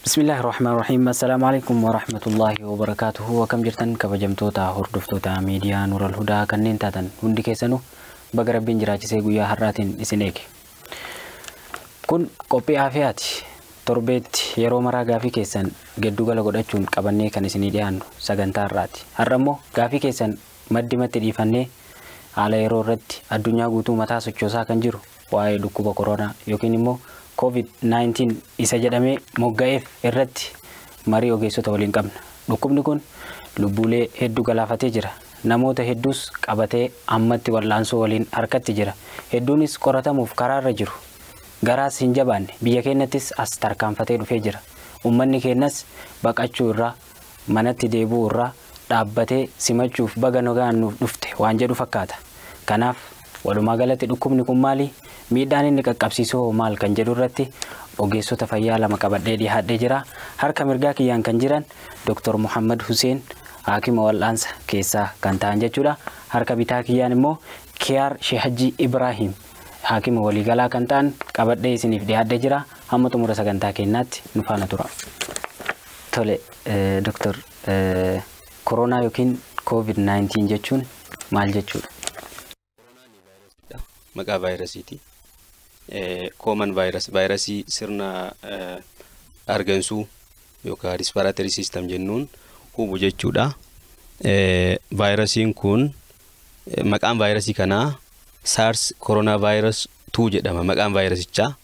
Bismillahirrahmanirrahim. Assalamualaikum warahmatullahi wabarakatuh. Wakam jirtan kabajamtoota hordoftoota miidiyaa Nuural Hudaa kanneen taatan hundi keessanuu baga Rabbiin jiraachisee guyyaa har'aatiin isin eege. Kun qophii aafiyaati. Torbeetti yeroo maraa gaafii keessan giddugala godhachuun qabannee kan isinii dhiyaannu sagantaa har'aati. Har'a immoo gaafii keessan maddimatti dhiifannee haala yeroo irratti addunyaa guutuu mataa sochoosaa kan jiru waa'ee dhukkuba koronaa yookiin immoo COVID-19 isa jedhamee mogga'eef irratti marii ogeessota waliin qabna. Dhukkubni kun lubbuulee hedduu galaafatee jira. Namoota hedduus qabatee ammatti wal'aansoo waliin harkatti jira. Hedduunis qoratamuuf karaarra jiru. Garaas hin jabaanne biyya keenyattis as tarkaanfatee dhufee jira. Uummanni keenyas baqachuu irraa manatti deebi'uu irraa dhaabbatee simachuuf baga nagaan nuuf dhufte waan jedhu fakkaata. Kanaaf walumaa galatti dhukkubni kun maali? Miidhaan inni qaqqabsiisoo maal kan jedhu irratti ogeessota fayyaa lama qabadhee dhiyaadhee jira. Harka mirgaa kiyyaan kan jiran Dr. Muhammad Hussein haakima wal'aansa keessaa kan ta'an jechuudha. Harka bitaa kiyyaan immoo Kiyaar Shehaji Ibrahim haakima waliigalaa kan ta'an qabadhee isiniif dhiyaadhee jira. Hamma xumura sagantaa keenyaatti nu faana tura. Tole Dr. Koronaa yookiin COVID-19 jechuun maal jechuudha? Maqaa vaayirasiiti. Common vaayirasii sirna argansuu yookaan respiratory system jennuun hubu jechuudha. Vaayirasiin kun maqaan vaayirasii kanaa SARS coronavirus 2 jedhama. Maqaan vaayirasichaa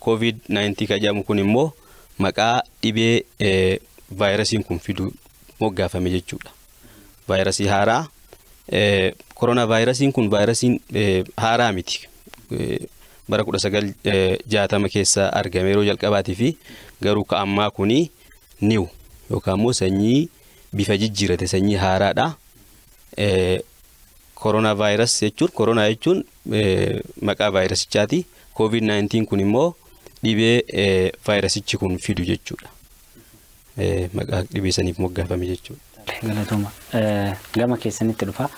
COVID-19 kan jedhamu kun immoo maqaa dhibee vaayirasiin kun fidu moggaafame jechuudha. Vaayirasii haaraa coronavirasiin kun vaayirasiin haaraa miti. Bara 1960 keessa argame yeroo jalqabaatii fi garuu ka ammaa kuni new yookaan immoo sanyii bifa jijjiirate sanyii haaraadha. Coronavirus jechuun corona jechuun maqaa vaayirasichaati. COVID-19 kun immoo dhibee vaayirasichi kun fidu jechuudha. Maqaa dhibee saniif moggaafame jechuudha. Galatuma. Gama keessanitti dhufa.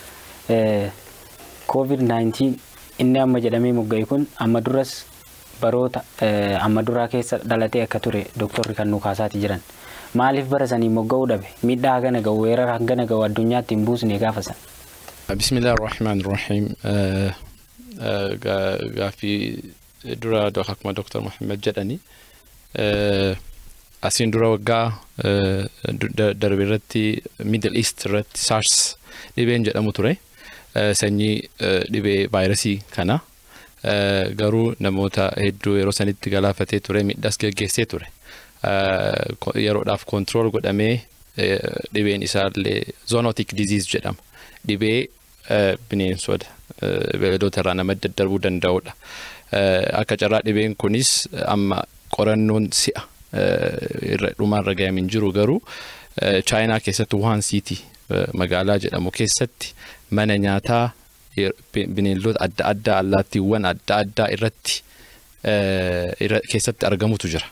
COVID-19 inni amma jedhamee mogga'e kun amma duras baroota amma duraa keessa dhalatee akka ture doktorri kan nu kaasaati jiran. Maaliif bara sanii mogga'uu dhabe? Miidhaa hagana ga'u weerara hagana ga'u addunyaatti hin buusne gaafa san. Bismillahirrahmanirrahim. Gaafii dura akkuma Dr. Muhammad jedhani asiin dura waggaa darbe irratti Middle East irratti SARS dhibeen jedhamu ture. Sanyii dhibee vaayirasii kana garuu namoota hedduu yeroo sanitti galaafatee ture miidhaas geggeessee ture. Yeroodhaaf control godhamee dhibeen isaallee zoonotic disease jedhama. Dhibee bineensota beelladoota irraa nama daddarbuu danda'udha. Akka carraa dhibeen kunis amma qorannoon si'a dhumarra ga'amee jiru garuu Chaayinaa keessatti Wuhan City magaalaa jedhamu keessatti mana nyaataa bineeldota adda addaa allaattiiwwan adda addaa irratti keessatti argamutu jira.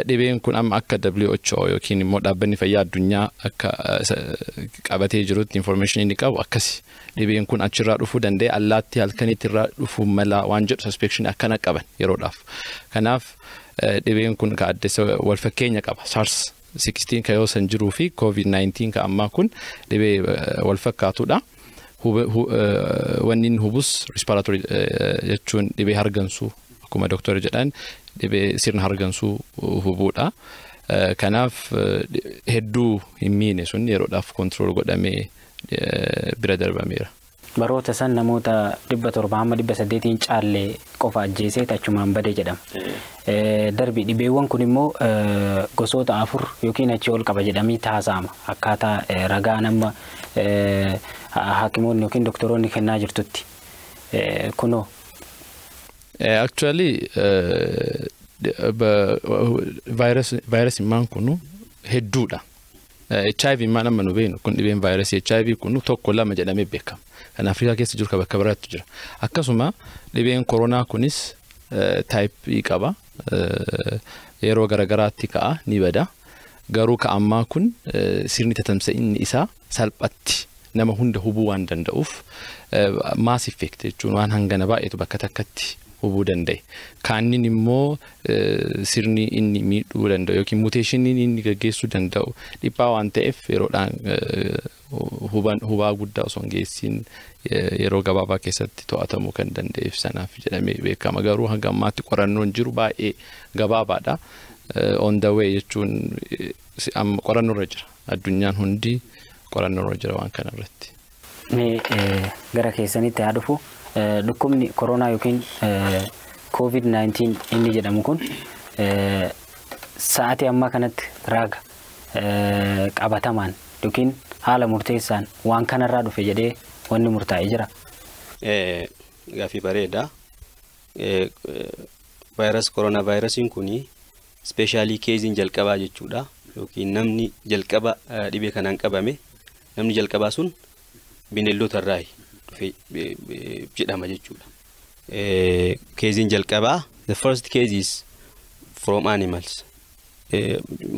Dhibeen kun amma akka WHO yookiin immoo dhaabbanni fayyaa addunyaa akka qabatee jirutti information inni qabu akkasi. Dhibeen kun achirraa dhufuu danda'e allaattii halkaniitti irraa dhufuu mala waan jedhu suspicion akkana qaban yeroodhaaf. Kanaaf dhibeen kun ka adda wal fakkeenya qaba. SARS 16 ka yoo san jiruu fi COVID-19 ka ammaa kun dhibee wal fakkaatudha. Wanni hubus respiratory jechuun dhibee hargansuu akkuma doktorri jedhan dhibee sirna hargansuu hubuudha. Kanaaf hedduu hin miine sun yeroodhaaf control godhamee bira darbameera. Baroota san namoota 700 hamma 800 caallee qofa ajjeesee achumaan bade jedhama. Darbi dhibeewwan kun immoo gosoota 4 yookiin achi ol qaba jedhamee taasifama. Akkaataa ragaa nama haakimoonni yookiin doktoroonni kennaa jirtutti. Kunoo. Actually vaayirasiin maan kunu hedduudha. HIV maan amma nu beeknu kun dhibeen vaayirasii HIV kunu tokko lama jedhamee beekama. Kan Afrikaa keessa jiru bakka biraatti jira. Akkasuma dhibeen koronaa kunis type qaba. Yeroo garagaraatti ka'a ni bada. Garuu ka ammaa kun sirni tatamsa'inni isaa salphatti nama hunda hubuu waan danda'uuf mass effect jechuun waan hangana baay'eetu bakka takkatti hubuu danda'e. Kaannin immoo sirni inni miidhuu danda'u yookiin muteeshiniin inni gaggeessuu danda'u dhiphaa waan ta'eef yeroodhaan hubaa guddaa osoo hin geessiin yeroo gabaabaa keessatti to'atamuu kan danda'eef sanaaf jedhamee beekama. Garuu hanga ammaatti qorannoon jiru baay'ee gabaabaadha. On the way jechuun qorannoorra jira. Addunyaan hundi qorannoorra jira waan kanarratti. Gara keessanitti haa dhufu dhukkubni koronaa yookiin COVID-19 inni jedhamu kun sa'aatii ammaa kanatti raaga qabatamaan yookiin haala murteessaan waan kanarraa dhufe jedhee wanni murtaa'ee jira. Gaaffii bareeda. Koronaa vaayirasiin kuni ispeeshaalii keeziin jalqabaa jechuudha. Yookiin namni jalqaba dhibee kanaan qabame namni jalqabaa sun bineeldota irraa dhufe jedhama jechuudha. Keeziin jalqabaa the first case is from animals.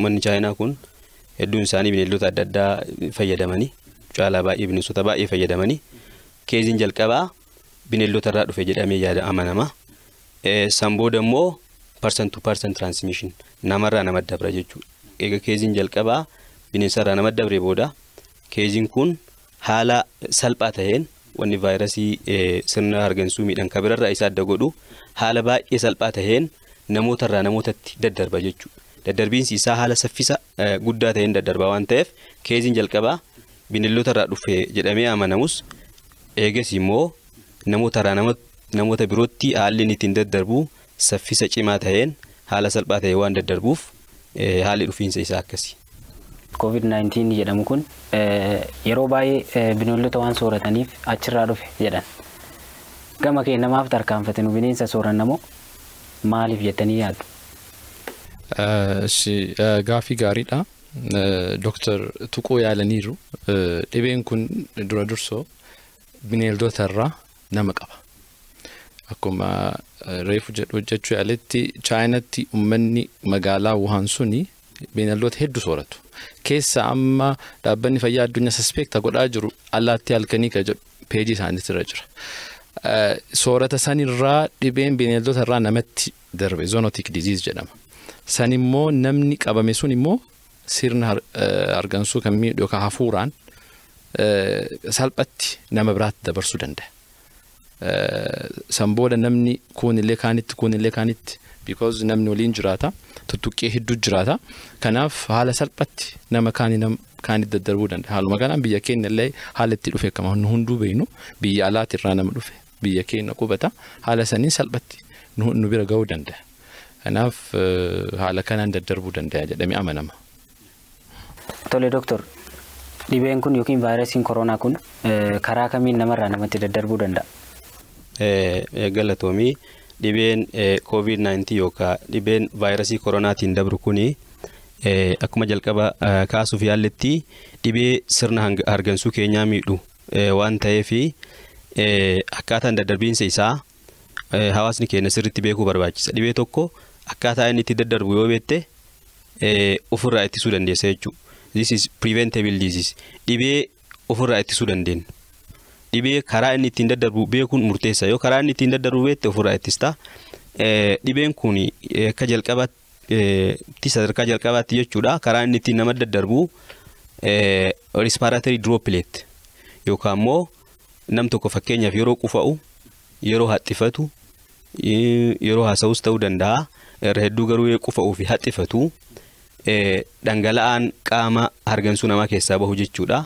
Manni chaayinaa kun hedduun isaanii bineeldota adda addaa fayyadamanii caalaa baay'ee bineensota baay'ee fayyadamanii keeziin jalqabaa bineeldota irraa dhufe jedhamee yaada amanama. San booda immoo person to person transmission namarraa nama dabra jechuudha. Egaa keeziin jalqabaa bineensarraa nama dabre booda keeziin kun haala salphaa ta'een wanni vaayirasii sirna hargansuu miidhan kabirarraa isa adda godhu haala baay'ee salphaa ta'een namootarraa namootatti daddarba jechuudha. Daddarbiinsi isaa haala saffisa guddaa ta'een daddarba waan ta'eef keeziin jalqabaa bineeldotarraa dhufe jedhamee amanamus eegas immoo namoota birootti haalli ittiin daddarbu saffisa cimaa ta'een haala salphaa ta'e waan daddarbuuf haalli dhufiinsa isaa akkasi. COVID-19 jedhamu kun yeroo baay'ee bineeldota waan soorataniif achirraa dhufe jedhan. Gama kee namaaf tarkaanfatinu bineensa soorannamoo maaliif jettanii yaaddu? Gaaffii gaariidha. Dr. Tuqoo yaalaniiru. Dhibeen kun dura dursoo bineeldotarraa nama qaba. Akkuma reefu jechuu yaaletti chaayinatti uummanni magaalaa Wuhan suni bineeldota hedduu sooratu. Keessa amma dhaabbanni fayyaa addunyaa suspekta godhaa jiru allaattii halkanii ka jedhu peejii isaaniitti irra jira. Soorata sanirraa dhibeen bineeldota irraa namatti darbe zoonotic disease jedhama. San immoo namni qabame sun immoo sirna hargansuu kan miidhu yookaan hafuuraan salphatti nama biraatti dabarsuu danda'a. San booda namni kuunillee kaanitti because namni waliin jiraata tuttuqqee hedduu jiraata. Kanaaf haala salphatti nama kaanitti daddarbuu danda'a. Haaluma kanaan biyya keenya illee haala itti dhufe akkama hunduu beeknu biyya alaatti irraa nama dhufe biyya keenya qubata haala saniin salphatti nu bira ga'uu danda'a. Kanaaf haala kanaan daddarbuu danda'a jedhamee amanama. Tole Doktor, dhibeen kun yookiin vaayirasiin koronaa kun karaa kamiin namarraa namatti daddarbuu danda'a? Galatoomii dhibeen COVID-19 yookaan dhibeen vaayirasii koronaatiin dabru kuni akkuma jalqaba kaasuuf yaalletti dhibee sirna hargansuu keenyaa miidhu waan ta'eef akkaataan daddarbiinsa isaa hawaasni keenya sirriitti beekuu barbaachisa. Dhibee tokko akkaataa inni itti daddarbu yoo beekte ofirraa ittisuu dandeessa jechuudha. This is preventable disease. Dhibee ofirraa ittisuu dandeenya. Dhibee karaa inni ittiin daddarbu beekuun murteessa. Yoo karaa inni ittiin daddarbu beekte ofirraa ittista. Dhibeen kun akka jalqabaatti sadarkaa jalqabaatti jechuudha. Karaa inni ittiin nama daddarbu respiratory droplet yookaan immoo nam tokko fakkeenyaaf yeroo qufa'u, yeroo haxxifatu, yeroo haasa'us ta'uu danda'a. Irra hedduu garuu qufa'uu fi haxxifatu dhangala'aan qaama hargansuu namaa keessaa bahu jechuudha.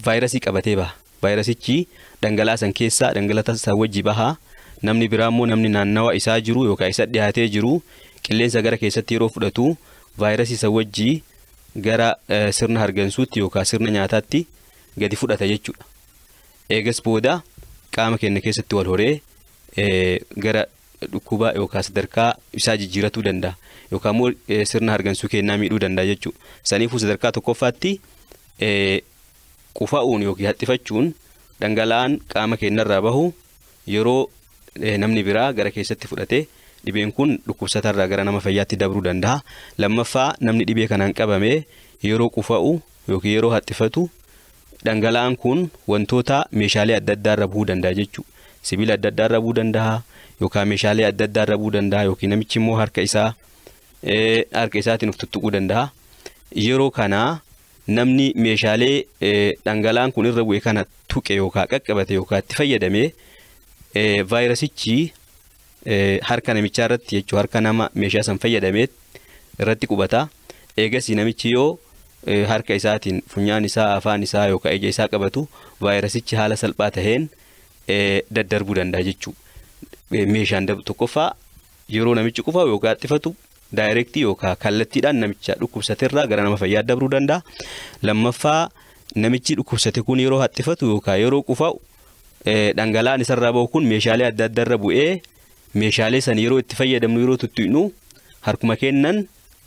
Vaayirasii qabatee baha. Vaayirasichi dhangala'aa san keessaa dhangala'aa isaa wajji baha. Namni biraa immoo namni naannawa isaa jiru yookaan isa dhiyaatee jiru qilleensa gara keessatti yeroo fudhatu vaayirasii isa wajji gara sirna hargansuutti yookaan sirna nyaataatti gadi fudhata jechuudha. Eegas booda qaama keenya keessatti wal horee gara dhukkuba yookaan sadarkaa isaa jijjiiratuu danda'a yookaan immoo sirna hargansuu keenyaa miidhuu danda'a jechuudha. Saniifuu sadarkaa tokkoffaatti qufa'uun yookiin haxxifachuun dhangala'aan qaama keenyarraa bahu yeroo namni biraa gara keessatti fudhatee dhibeen kun dhukkubsatarraa gara nama fayyaatti dabruu danda'a. Lammaffaa namni dhibee kanaan qabame yeroo qufa'u yookiin yeroo haxxifatu dhangala'aan kun wantoota meeshaalee adda addaa irra bu'uu danda'a jechuudha. sibiila adda addaa irra bu'uu danda'a yookaan meeshaalee adda addaa irra bu'uu danda'a yookiin namichi immoo harka isaatiin of tuttuquu danda'a. Yeroo kana namni meeshaalee dhangala'aan kun irra bu'e kana tuqe yookaan qaqqabate yookaan itti fayyadame vaayirasichi harka namichaa irratti jechuun harka nama meeshaa san fayyadamee irratti qubata. Eegasii namichi yoo harka isaatiin funyaan isaa afaan isaa yookaan ija isaa qabatu vaayirasichi haala salphaa ta'een daddarbuu danda'a jechuudha. Meeshaan tokkoffaa yeroo namichi qufaa'u yookaan xifatu daayirektii yookaan kallattiidhaan namicha dhukkubsateerraa gara nama fayyaa dabruu danda'a. Lammaffaa namichi dhukkubsate kun yeroo haxxifatu yookaan yeroo qufaa'u dhangala'aan isarraa bahu kun meeshaalee adda addaa irra bu'ee meeshaalee san yeroo itti fayyadamnu yeroo tuttuqnu harkuma keennan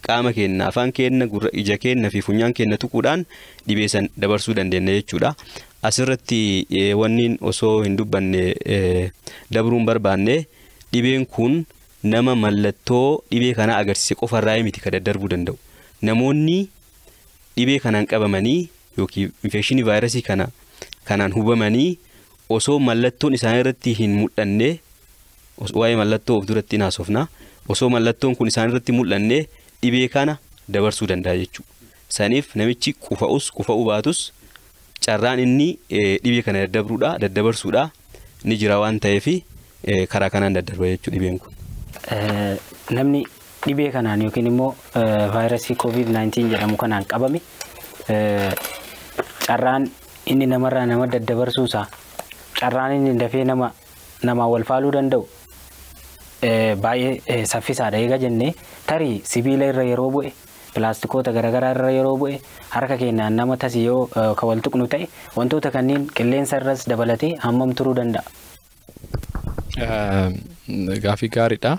qaama keenya afaan keenya gurra ija keenya fi funyaan keenya tuquudhaan dhibee san dabarsuu dandeenya jechuudha. Asirratti wanni osoo hin dubbanne dabruun barbaanne dhibeen kun nama mallattoo dhibee kana agarsiise qofarraa miti kan daddarbuu danda'u. Namoonni dhibee kanaan qabamanii yookiin infekshinii vaayirasii kanaan hubamanii osoo mallattoon isaanii irratti hin mul'anne waa'ee mallattoo of duratti naasofna. Osoo mallattoon kun isaan irratti mul'anne dhibee kana dabarsuu danda'a jechuudha. Saniif namichi qufa'uu baatus carraan inni dhibee kana daddabarsuudha ni jira waan ta'eef karaa kanaan daddarba jechuudha dhibeen kun. Namni dhibee kanaan yookiin immoo vaayirasii COVID-19 jedhamu kanaan qabame carraan inni namarraa nama daddabarsuusaa carraan inni dafee nama wal faaluu danda'u baay'ee saffisaadha. Eega jennee tarii sibiila irra yeroo bu'e pilaastikoota garaagaraa irra yeroo bu'e harka keenyaan nama tasii yoo ka wal tuqnu ta'e wantoota kanneen qilleensa irras dabalatee hammam turuu danda'a? Gaaffii gaariidha.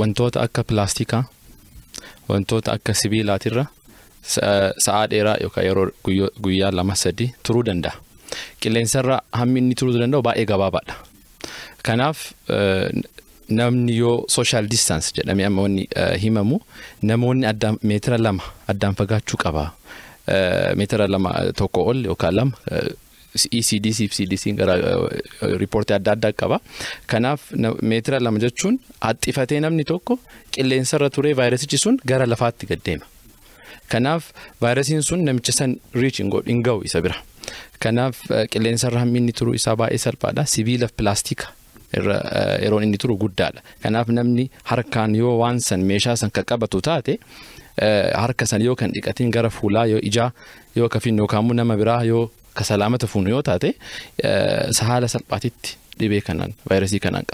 Wantoota akka pilaastikaa wantoota akka sibiilaatirra sa'aa dheeraa yookaan yeroo guyyaa 2-3 turuu danda'a. Qilleensarra hammi inni turuu danda'u baay'ee gabaabaadha. Kanaaf namni yoo social distance jedhamee amma wanni himamu namoonni meetira 2 addaan fagaachuu qaba. Meetira 2 tokko ol yookaan 2 ECDC fi CDC gara riipoortii adda addaa qaba. Kanaaf meetira 2 jechuun haxxifatee namni tokko qilleensarra turee vaayirasichi sun gara lafaatti gad deema. Kanaaf vaayirasiin sun namicha san hin ga'u isa bira. Kanaaf qilleensarra hammi inni turuu isaa baay'ee salphaadha. Sibiila fi pilaastika yeroon inni turu guddaadha. Kanaaf namni harkaan yoo waan san meeshaa san kan qabatu taate harka san yoo kan dhiqatiin gara fuulaa yoo ijaa yoo kafin yookaan nama biraa yoo ka salaamata fuunu yoo taate haala salphaatitti dhibee kanaan vaayirasii kanaan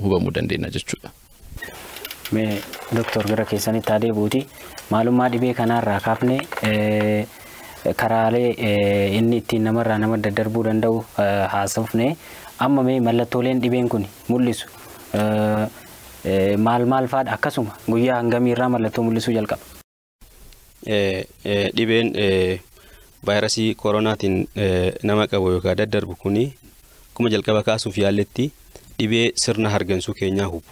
hubamuu dandeenya jechuudha. Mee doktor gara keessanitti adeebuuti maalummaa dhibee kanaarraa kaafne karaalee inni ittiin namarraa nama daddarbuu danda'u haasofne amma mee mallattooleen dhibeen kun mul'isu maal faadha akkasuma guyyaa hangamiirraa mallattoo mul'isuu jalqaba? Dhibeen vaayirasii koronaatiin nama qabu yookaan daddarbu kuni akkuma jalqaba kaasuuf yaalletti dhibee sirna hargansuu keenyaa hubu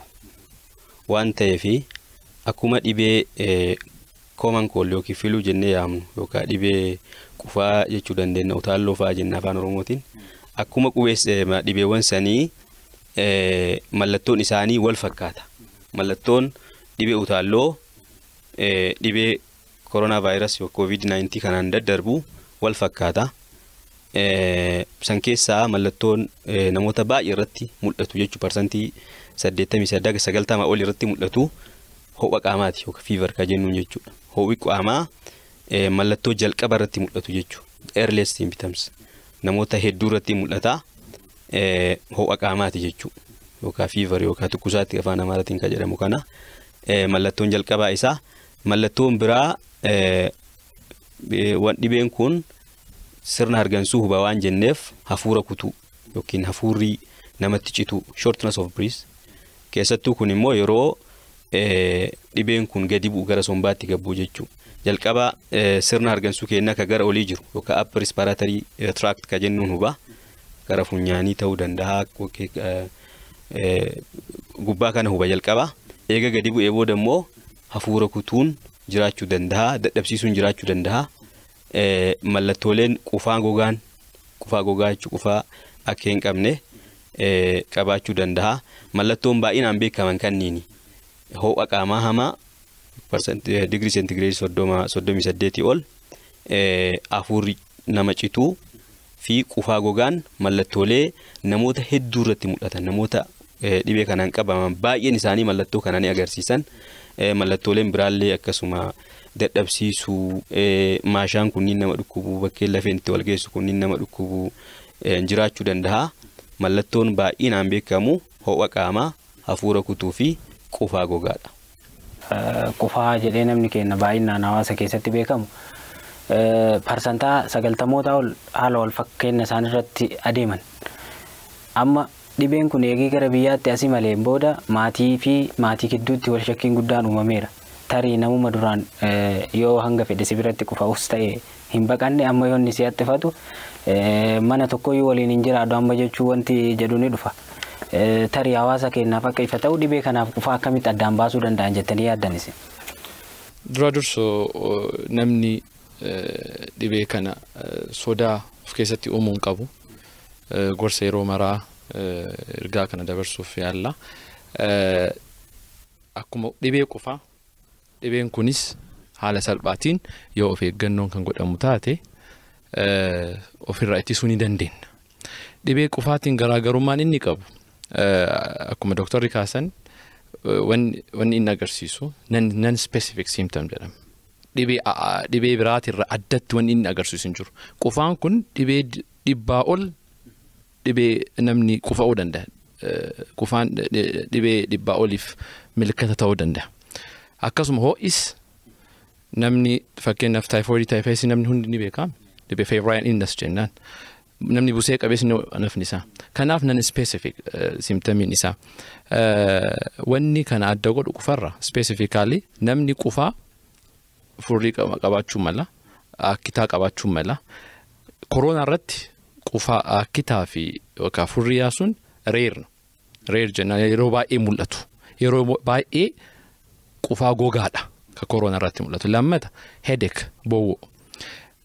waan ta'eef akkuma dhibee common cold yookiin filuu jennee yaamnu yookaan dhibee qufaa jechuu dandeenya utaalloo fa'aa jenna afaan oromootiin akkuma dhibeewwan sanii mallattoon isaanii wal fakkaata. Mallattoon dhibee utaalloo dhibee koronaa vaayirasii COVID-19 kanaan daddarbu wal fakkaata. San keessaa mallattoon namoota baay'ee irratti mul'atu jechuudha. Parsantii 88-90 ol irratti mul'atu ho'a qaamaati yookaan fever ka jennuun jechuudha. Ho'i qaamaa mallattoo jalqaba irratti mul'atu jechuudha. Earliest symptoms namoota hedduu irratti mul'ata ho'a qaamaati jechuudha. Yookaan fever yookaan tukkusaatti afaan Amaaraatiin kan jedhamu kana mallattoon jalqabaa isaa. Mallattoon biraa dhibeen kun sirna hargansuu huba waan jenneef hafuura kutuu yookiin hafuurri namatti citu shortness of breath keessattuu kun immoo yeroo dhibeen kun gadi bu'u gara sombaatti gabbuu jechuudha. Jalqaba sirna hargansuu keenya ka gara olii jiru yookaan upper respiratory tract ka jennuun huba gara funyaanii ta'uu danda'a gubbaa kana huba jalqaba. Eega gadi bu'ee booda immoo hafuura kutuun jiraachuu danda'a, dadhabsiisuun jiraachuu danda'a. Mallattooleen qufaa gogaa jechuun qufaa akka hin qabne qabaachuu danda'a. Mallattoon baay'inaan beekaman kanniini ho'a qaamaa hamaa digirii seentigireedii 38 ol, hafuurri nama cituu fi qufaa gogaan mallattoolee namoota hedduu irratti mul'atan, namoota dhibee kanaan qabaman baay'een isaanii mallattoo kana ni agarsiisan. Mallattooleen biraallee akkasuma dadhabsiisuu, maashaan kunniin nama dhukkubuu, bakkeen lafeen itti wal geessu kunniin nama dhukkubuu jiraachuu danda'a. Mallattoon baay'inaan beekamu ho'a qaamaa, hafuura kutuu fi qufaa gogaadha. Qufaa jedhee namni keenya baay'inaan hawaasa keessatti beekamu parsantaa 90 ol haala wal fakkeenya isaan irratti adeeman. Amma dhibeen kun eegee gara biyyaatti asii malee booda maatii fi maatii gidduutti wal shakkiin guddaan uumameera. Tarii namuma duraan yoo hanga fedhe si biratti qufaa'us ta'e hin baqanne amma yoo inni si hattifatu mana tokkoyyuu waliin hin jiraatu amma jechuu wanti jedhu ni dhufa. Tarii hawaasa keenyaaf akka ifa ta'u dhibee kanaaf qufaa akkamitti addaan baasuu danda'an jettanii yaaddanis? Dura dursoo namni dhibee kana sodaa of keessatti uumuu hin qabu. Gorsa yeroo maraa ergaa kana dabarsuuf yaalla. Akkuma dhibee qufaa dhibeen kunis haala salphaatiin yoo of eeggannoon kan godhamu taate ofirraa ittisuu ni dandeenya. Dhibee qufaatiin garaagarummaan inni qabu akkuma doktorri kaasan wanni inni agarsiisu non specific symptom jedhama. Dhibee biraatirra addatti wanni inni agarsiisu hin jiru. Qufaan kun dhibee dhibbaa ol dhibee namni qufa'uu danda'a. Qufaan dhibee dhibbaa oliif milkata ta'uu danda'a. Akkasuma ho'is namni fakkeenyaaf taayifoidii taayifaayisii namni hundi ni beekama. Dhibee febrile illness jennaan. Namni busee qabeessi nafni isaa. Kanaaf non specific symptomiin isaa. Wanni kana adda godhu qufarra specifically namni qufaa furrii qabaachuu mala, akkitaa qabaachuu mala. Koronaa irratti qufaa akkitaa fi yookaan furrii yaasuun rare jennaan yeroo baay'ee mul'atu. Yeroo baay'ee qufaa gogaadha ka koronaa irratti mul'atu. Lammata headache bowwoo.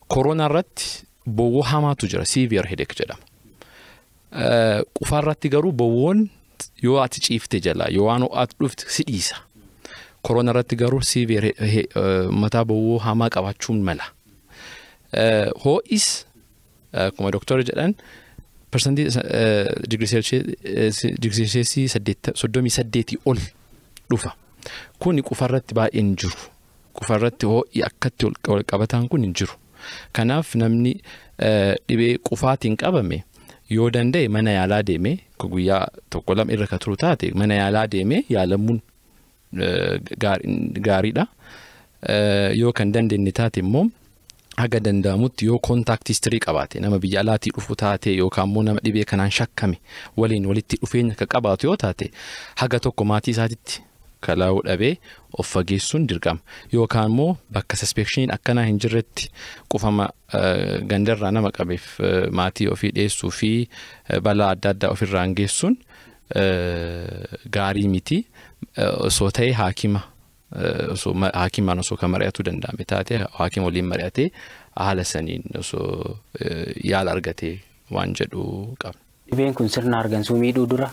Koronaa irratti bowwoo hamaatu jira, severe headache jedhama. Qufaa irratti garuu bowwoon yoo ati ciifte jala yoo waan ho'aatu dhufte si dhiisa. Koronaa irratti garuu severe mataa bowwoo hamaa qabaachuun mala. Ho'is akkuma doktorri jedhan persantii digirii seelsiyasii 38 ol dhufa. Kuni qufaa irratti baay'een jiru. Qufaa irratti ho'i akkatti wal qabataan kun hin jiru. Kanaaf namni dhibee qufaatiin qabame yoo danda'e mana yaalaa deemee guyyaa tokko lama irra ka turu taate mana yaalaa deemee yaalamuun gaariidha. Yoo kan dandeenye taate immoo haga danda'amutti yoo contact history qabaate nama biyya alaatii dhufu taate yookaan immoo nama dhibee kanaan shakkame waliin walitti dhufeenya ka qabaatu yoo taate haga tokko maatii isaatitti kalaa'uu dhabee of fageessuun dirqama. Yookaan immoo bakka suspectioniin akkanaa hin jirretti qufama gandarraa nama qabeef maatii ofii dhiyeessuu fi balaa adda addaa ofirraa geessuun gaarii miti. Osoo ta'e haakimaan osoo kan mari'atuu danda'ame taate haakima waliin mari'atee haala saniin osoo yaala argatee waan jedhu qaba. Dhibeen kun sirna hargansuu miidhuu dura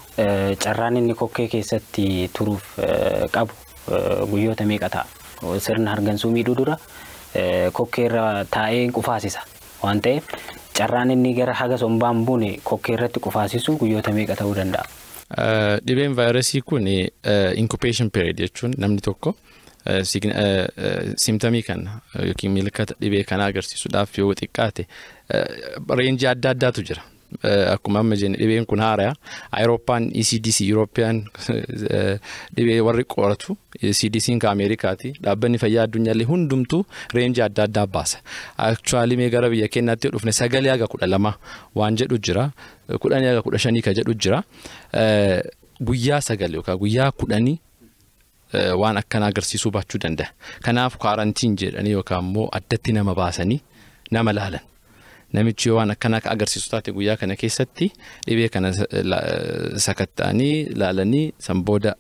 carraan inni kokkee keessatti turuuf qabu guyyoota meeqa ta'a? Sirna hargansuu miidhuu dura kokkee irra taa'ee qufaasisa waan ta'eef carraan inni gara haga sombaan buune kokkee irratti qufaasisu guyyoota meeqa ta'uu danda'a? Dhibeen vaayirasii kun incubation period jechuun namni tokko symptomii kana yookiin milkata dhibee kana agarsiisuudhaaf yoo xiqqaate reenjii adda addaatu jira. Akkuma amma jenne dhibeen kun haaraa Awurooppaan ECDC European dhibee warri qoratu CDC'n ka Ameerikaati dhaabbanni fayyaa addunyaallee hundumtuu reenjii adda addaa baasa. Actually mee gara biyya keenyaatti dhufne 9 haga 12 waan jedhu jira 10 haga 15 ka jedhu jira. Guyyaa 9 yookaan guyyaa 10 waan akkana agarsiisuu baachuu danda'a. Kanaaf quarantine jedhanii yookaan immoo addatti nama baasanii nama laalan. Namichi waan akkana agarsiisu taate guyyaa kana keessatti dhibee kana sakatta'anii laalanii san booda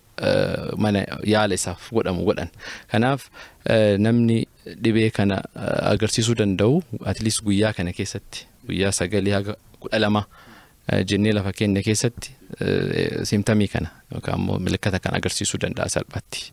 mana yaala isaaf godhan. Kanaaf namni dhibee kana agarsiisuu danda'u at least guyyaa kana keessatti guyyaa 9 haga 12 jennee lafa keenya keessatti simptomii kana yookaan immoo milikkata kan agarsiisuu danda'a salphaatti.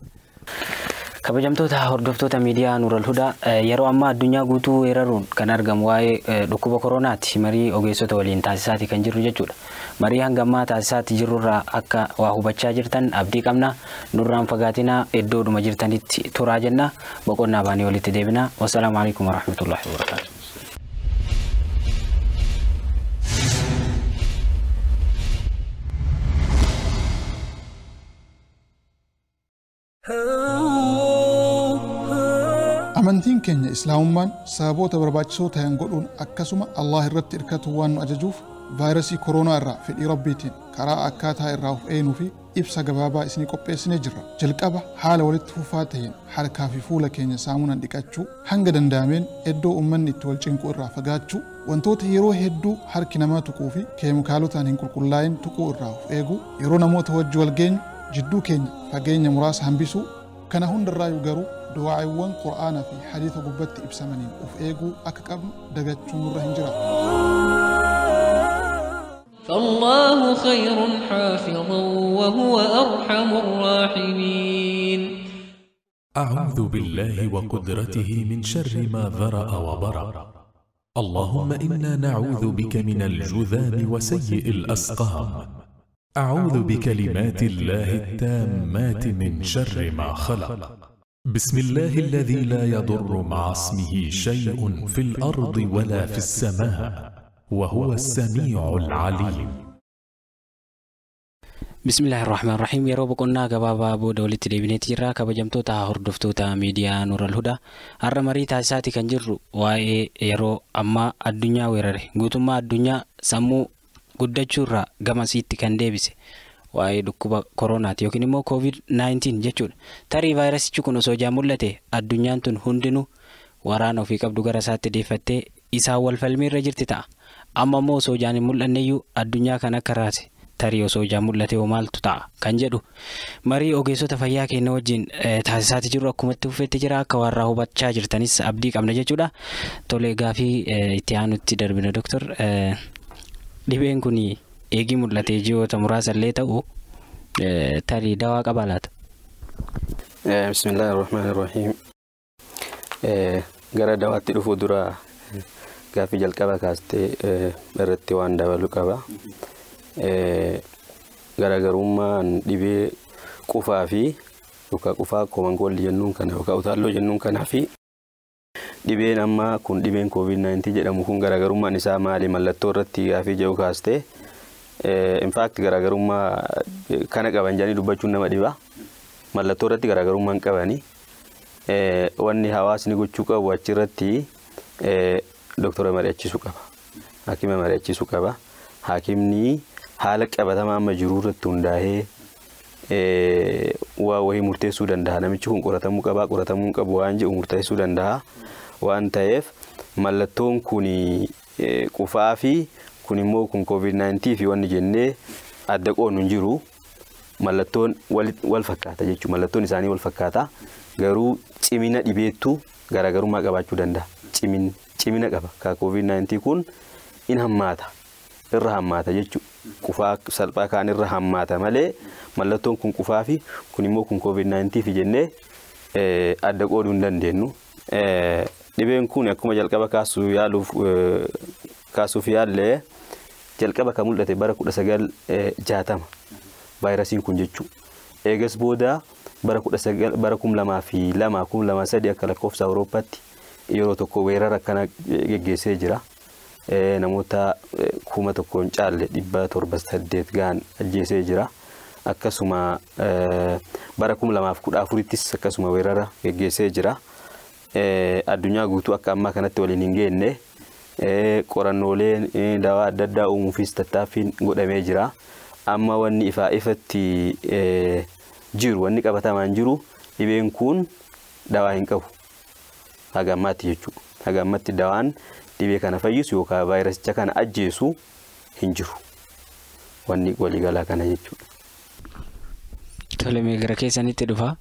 Kabajamtoota hordoftoota miidiyaa Nuural Hudaa yeroo ammaa addunyaa guutuu weeraruun kan argamu waa'ee dhukkuba koronaatti marii ogeessota waliin taasisaati kan jirru jechuudha. Marii hanga ammaa taasisaatti jirurraa akka waa hubachaa jirtan abdii qabna. Nurraan fagaatinaa iddoodhuma jirtanitti turaa jenna. Boqonnaa baanii walitti deebina. Wassalaamu alaikum warahmatullahi wabarakatuh. amantiin keenya islaamummaan sababoota barbaachisoo ta'an godhuun akkasuma Allah irratti irkatu waan nu ajajuuf vaayirasii koronaa irraa fedhii rabbiitiin karaa akkaataa irraa of eeguu fi ibsa gabaabaa isinii qopheessinee jirra. Jalqaba haala walitti fufaa ta'een harkaa fi fuula keenya saamunaan dhiqachuu, hanga danda'ameen iddoo uummanni itti wal cinqu irraa fagaachuu, wantoota yeroo hedduu harki namaa tuquu fi keemikaalotaan hin qulqullaa'in tuquu irraa of eeguu, yeroo namoota wajji wal geenyu jidduu keenya fageenya muraasa hambisuu, kana hundarraayyuu garuu du'aa'iiwwan qur'aanaa fi hadiisa gubbatti ibsamaniin of eeguu akka qabnu dagachuun nurra hin jiraatu. فالله خير حافظا وهو أرحم الراحمين. أعوذ بالله وقدرته من شر ما ذرأ وبرأ. اللهم إنا نعوذ بك من الجذام وسيء الأسقام. أعوذ بكلمات الله التامات من شر ما خلق. بسم الله الذي لا يضر مع اسمه شيء في الأرض ولا في السماء وهو السميع العليم. بسم الله الرحمن الرحيم. يا رب كنا جبابا أبو دولة تلفزيون تيرا كبجمتو هردفتو ميديا نور الهدى الرمري تاساتي كنجرو واي يرو أما الدنيا ويرره قوتما الدنيا سمو قدتشورا جماسيتي كان ديبسي waa'ee dhukkuba koronaati yookiin immoo COVID-19 jechuudha. Tarii vaayirasichi kun osoo jaamulate addunyaan tun hundinuu waraana ofii qabdu gara isaatti deeffattee isaan wal falmiirra jirti ta'a. Amma immoo osoo jaan hin mul'anneeyyuu addunyaa kan akka raase tarii osoo jaamulate hoo maaltu ta'a kan jedhu marii ogeessota fayyaa keenya wajjin taasisaati jiru akkumatti uffatte jira akka warraa hubachaa jirtanis abdii qabna jechuudha. Tolee gaafii itti aanutti darbina doktor dhibeen kun eegi mul'ate ji'oota muraasa illee ta'u tarii dawaa qaba laata? Bismillahir Rahmanir Rahim. Gara dawaatti dhufuu dura gaafii jalqaba kaastee irratti waan dabalu qaba. Garaagarummaan dhibee qufaa fi yookaan qufaa komangoolli jennuun kana yookaan utaalloo jennuun kanaa fi dhibeen ammaa kun dhibeen COVID-19 jedhamu kun garaagarummaan isaa maali mallattoo irratti gaafii jedhu kaastee in fact garaagarummaa kana qaban jedhanii dubbachuun nama dhiba. Mallattoo irratti garaagarummaan qabani. Wanni hawaasni gochuu qabu achirratti doktora mari'achiisuu qaba. Haakima mari'achiisuu qaba. Haakimni haala qabatamaa amma jiru irratti hundaa'ee waa wayii murteessuu danda'a. Namichi kun qoratamuu qaba, qoratamuu qabu waan jedhu murteessuu danda'a. Waan ta'eef mallattoon kun qufaa fi kun immoo kun COVID-19 fi wanni jennee adda qoonu hin jiru. Mallattoon wal fakkaata jechuudha. Mallattoon isaanii wal fakkaata. Garuu cimina dhibeettu garaagarummaa qabaachuu danda'a. Cimina qaba. Ka COVID-19 kun in hammaata. Irra hammaata jechuudha. Qufaa salphaa kaan irra hammaata malee mallattoon kun qufaa fi kun immoo kun COVID-19 fi jennee adda qooduu hin dandeenyu. Dhibeen kun akkuma jalqaba kaasuuf yaallee jalqaba kan mul'ate bara 1960 vaayirasiin kun jechuudha. Eegas booda bara 2002 akka lakkoofsa Awurooppaatti yeroo tokko weerara kana geggeessee jira. Namoota 1,000 caalle 708 gaan ajjeesee jira. Akkasuma bara 2014ttis akkasuma weerara geggeessee jira. Addunyaa guutuu akka ammaa kanatti waliin hin geenne qorannooleen dawaa adda addaa uumuufis tattaaffiin godhamee jira. Amma wanni ifatti jiru wanni qabatamaan jiru dhibeen kun dawaa hin qabu. Haga ammaatti jechuudha. Haga ammaatti dawaan dhibee kana fayyisu yookaan vaayirasicha kana ajjeesu hin jiru. Wanni waliigalaa kana jechuudha. Tole mee gara keessanitti dhufa.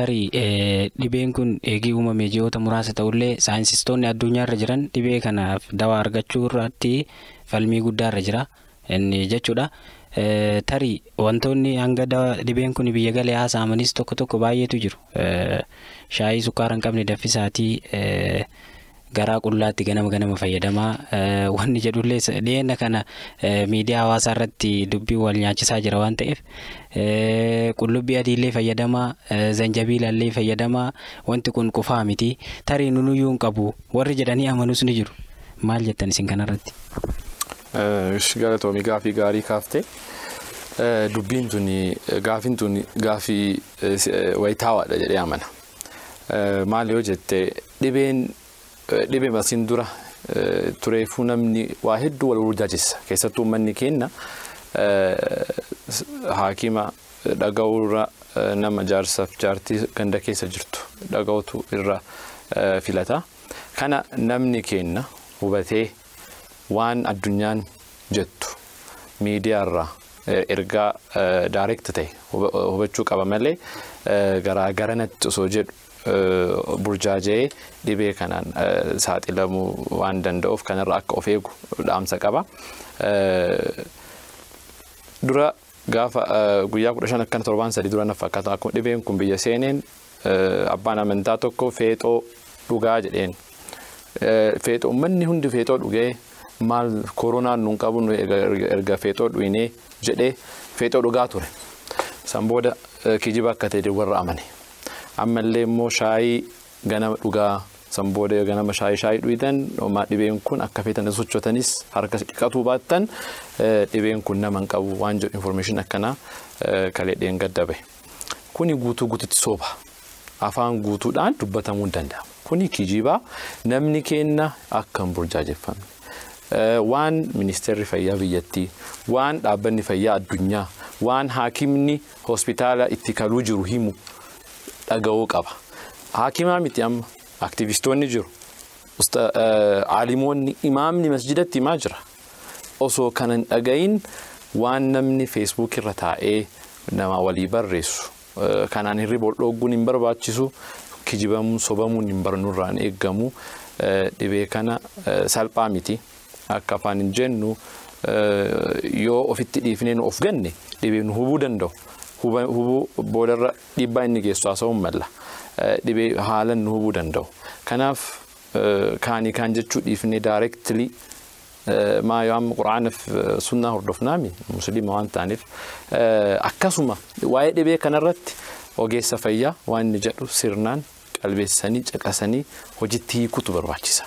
tarii dhibeen kun eegii uumamee ji'oota muraasa ta'ullee saayinsistoonni addunyaarra jiran dhibee kanaaf dawaa argachuu irratti falmii guddaarra jira inni jechuudha. Tarii wantoonni hanga dhibeen kun biyya galee haasa'amanis tokko baay'eetu jiru. Shaayii sukkaara hin qabne daffisaatii garaa qullaatti ganama fayyadamaa wanni jedhullee dhiyeenya kana miidiyaa hawaasaa irratti dubbii wal nyaachisaa jira waan ta'eef qullubbii adiillee fayyadamaa zanjabiilallee fayyadamaa wanti kun qofaa miti tarii nunuyyuu hin qabu warri jedhanii amanus ni jiru. Maal jettan isin kanarratti? Galatoomii gaafii gaarii kaaftee dubbiin tuni gaafiin tuni gaafii wayitaawaadha jedhee amana. Maal yoo jette dhibee masiin dura tureefuu namni waa hedduu wal urjaachisa keessattuu uummanni keenya haakima dhaga'uurra nama jaarsaaf jaartii ganda keessa jirtu dhaga'utu irra filata. Kana namni keenya hubatee waan addunyaan jettu miidiyaarraa ergaa direct ta'e hubachuu qaba malee garanatti osoo jedhu burjaajee dhibee kanaan saaxilamuu waan danda'uuf kanarra akka of eegu dhaamsa qaba. Dura gaafa guyyaa 15 akkana 7 dura nafa akkata akkuma dhibeen kun biyya seeneen abbaan amantaa tokko feexoo dhugaa jedheen. Feexoo uummanni hundi feexoo dhugee maal koronaan nuun qabu erga feexoo dhuyinee jedhee feexoo dhugaa ture. San booda kijiba akka ta'e warra amane. Ammallee immoo shaayii ganama dhugaa san booda ganama shaayii dhuyitan dhibeen kun akka feetan sochotanis harka dhiqatuu baattan dhibeen kun nama hin qabu waan jedhu information akkanaa kaleedheen gaddabe. Kuni guutuutti sooba. Afaan guutuudhaan dubbatamuu hin danda'amu. Kuni kijibaa namni keenya akka hin burjaajeffamne. Waan ministeerri fayyaa biyyattii, waan dhaabbanni fayyaa addunyaa, waan haakimni hospitaala itti kaluu jiru himu dhaga'uu qaba. Haakimaa miti amma aktivistoonni jiru. Aalimoonni imaamni masjidatti himaa jira. Osoo kanan dhagayin waan namni Facebook irra taa'ee nama walii barreessu. Kanaan hirriba dhooguun hin barbaachisu. Kijibamuun sobamuun hin barnurraan eeggamu. Dhibee kana salphaa miti. Akka afaan hin jennu yoo ofitti dhiifnee nu of ganne dhibee nu hubuu danda'u. Hubuu boodarra dhiibbaa inni geessu haasa'uun malla. Dhibee haalan nu hubuu danda'u. Kanaaf kaan jechuu dhiifnee directly maa yoo amma quraanaaf sunnaa hordofnaami musliima waan ta'aniif akkasuma waa'ee dhibee kanarratti ogeessa fayyaa waan inni jedhu sirnaan qalbeessanii caqasanii hojiitti hiikutu barbaachisa.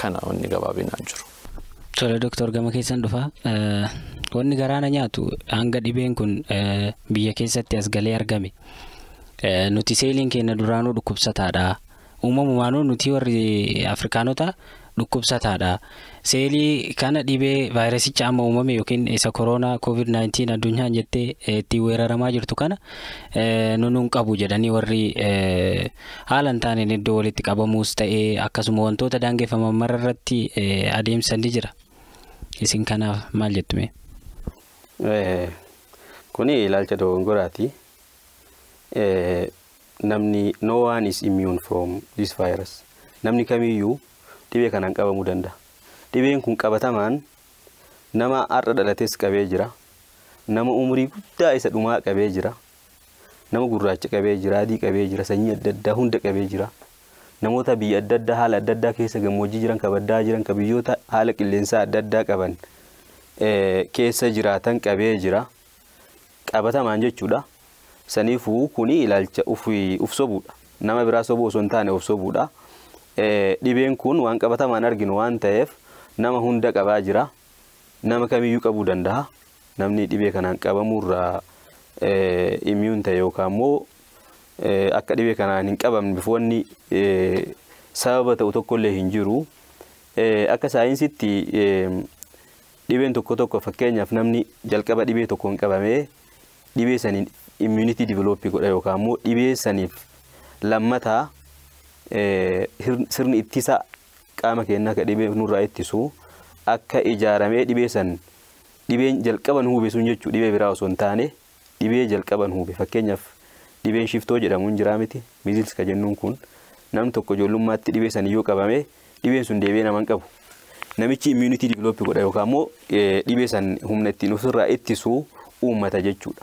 Kana wanni gabaabinaan jiru. Tole Dr. Gama keessan dhufa wanni garaana nyaatu hanga dhibeen kun biyya keessatti as galee argame nuti seeliin keenya duraanuu dhukkubsataadha. Uumamumaanuu nuti warri Afrikaanota dhukkubsataadha. Seelii kana dhibee vaayirasicha amma uumame yookiin isa koronaa COVID-19 addunyaan jettee itti weeraramaa jirtu kana nuun qabu jedhanii warri haalan taaneen iddoo walitti qabamuus ta'ee akkasuma wantoota daangeffaman mararratti adeemsanii jira. Isin kanaaf maal jettume? Kuni ilaalcha dogongoraati. Namni no one is immune from this virus. Namni kamiyyuu dhibee kanaan qabamuu danda'a. Dhibeen kun qabatamaan nama har'a dhalates qabee jira. Nama umurii guddaa isa dhumaa qabee jira. Nama gurraacha qabee jira, adii qabee jira, sanyii adda addaa hunda qabee jira. Namoota biyya adda addaa haala adda addaa keessa gammoojjii jiran kabaddaa jiran kabiyyoota haala qilleensaa adda addaa qaban keessa jiraatan qabee jira. Qabatamaan jechuudha. Saniifuu kuni ilaalcha uf sobuudha. Nama biraa sobuu osoo hin taane of sobuudha. Dhibeen kun waan qabatamaan arginu waan ta'eef nama hunda qabaa jira. Nama kamiyyuu qabuu danda'a. Namni dhibee kanaan qabamurraa immune ta'e yookaan immoo akka dhibee kanaan hin qabamne bifoonni sababa ta'u tokkollee hin jiru. Akka saayinsiitti dhibeen tokko fakkeenyaaf namni jalqaba dhibee tokko hin qabamee dhibee saniin immunity develop godha yookaan immoo dhibee saniif lammataa sirni ittisa qaama keenyaa akka dhibee nurraa ittisu akka ijaaramee dhibee san dhibeen jalqaban hube sun jechuu dhibee biraa osoo hin taane dhibee jalqaban hube fakkeenyaaf dhibeen shiftoo jedhamuun jira miti measles ka jennuun kun nam tokko ijoollummaatti dhibee san yoo qabame dhibeen sun deebi'ee nama hin qabu namichi immunity develop godha yookaan immoo dhibee san humna ittiin ofirraa ittisu uummata jechuudha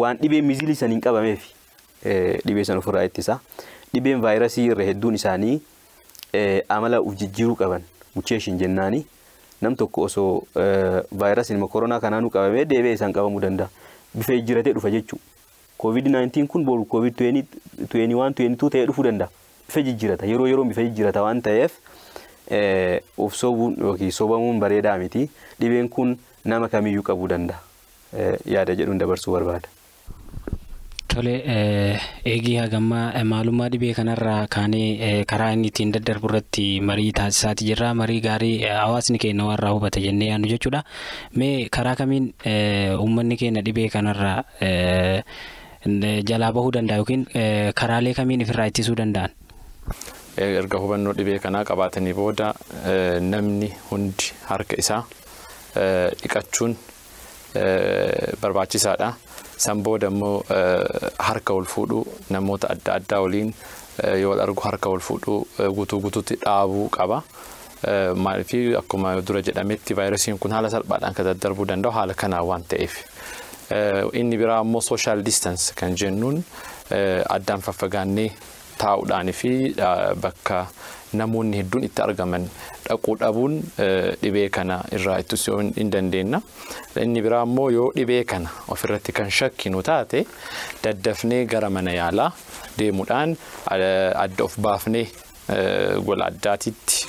waan dhibeen measles san hin qabameef dhibee san ofirraa ittisa dhibeen vaayirasii irra hedduun isaanii amala ujijjiiruu qaban mutation jennaani nam tokko osoo vaayirasiin koronaa kanaanuu qabamee deebi'ee isaan qabamuu danda'a bifa jijjiiratee dhufa jechuudha COVID-19 kun boru COVID-21 22 ta'ee dhufuu danda'a bifa jijjiirata yeroo bifa jijjiirata waan ta'eef of sobuun yookiin sobamuun bareedaa miti dhibeen kun nama kamiyyuu qabuu danda'a yaada jedhuun dabarsuu barbaada. Tole eegii hagammaa maalummaa dhibee kanarraa kaanee karaa inni ittiin daddarbu irratti marii taasisaati jirra marii gaarii hawaasni keenya warraa hubata jennee yaadnu jechuudha mee karaa kamiin uummanni keenya dhibee kanarraa jalaa bahuu danda'a yookiin karaalee kamiin ofirraa ittisuu danda'an? Erga hubannoo dhibee kanaa qabaatanii booda namni hundi harka isaa dhiqachuun barbaachisaadha. San booda immoo harka wal fuudhuu namoota adda addaa waliin yoo wal argu harka wal fuudhuu guutuutti dhaabuu qaba. Maaliif akkuma dura jedhametti vaayirasiin kun haala salphaadhaan kan daddarbuu danda'u haala kanaa waan ta'eef. Inni biraa immoo social distance kan jennuun addaan faffagaannee taa'uudhaan fi bakka namoonni hedduun itti argaman dhaquu dhabuun dhibee kana irraa ittisuu hin dandeenya. Inni biraa immoo yoo dhibee kana ofirratti kan shakkinu taate daddafnee gara mana yaalaa deemuudhaan adda of baafnee gola addaatitti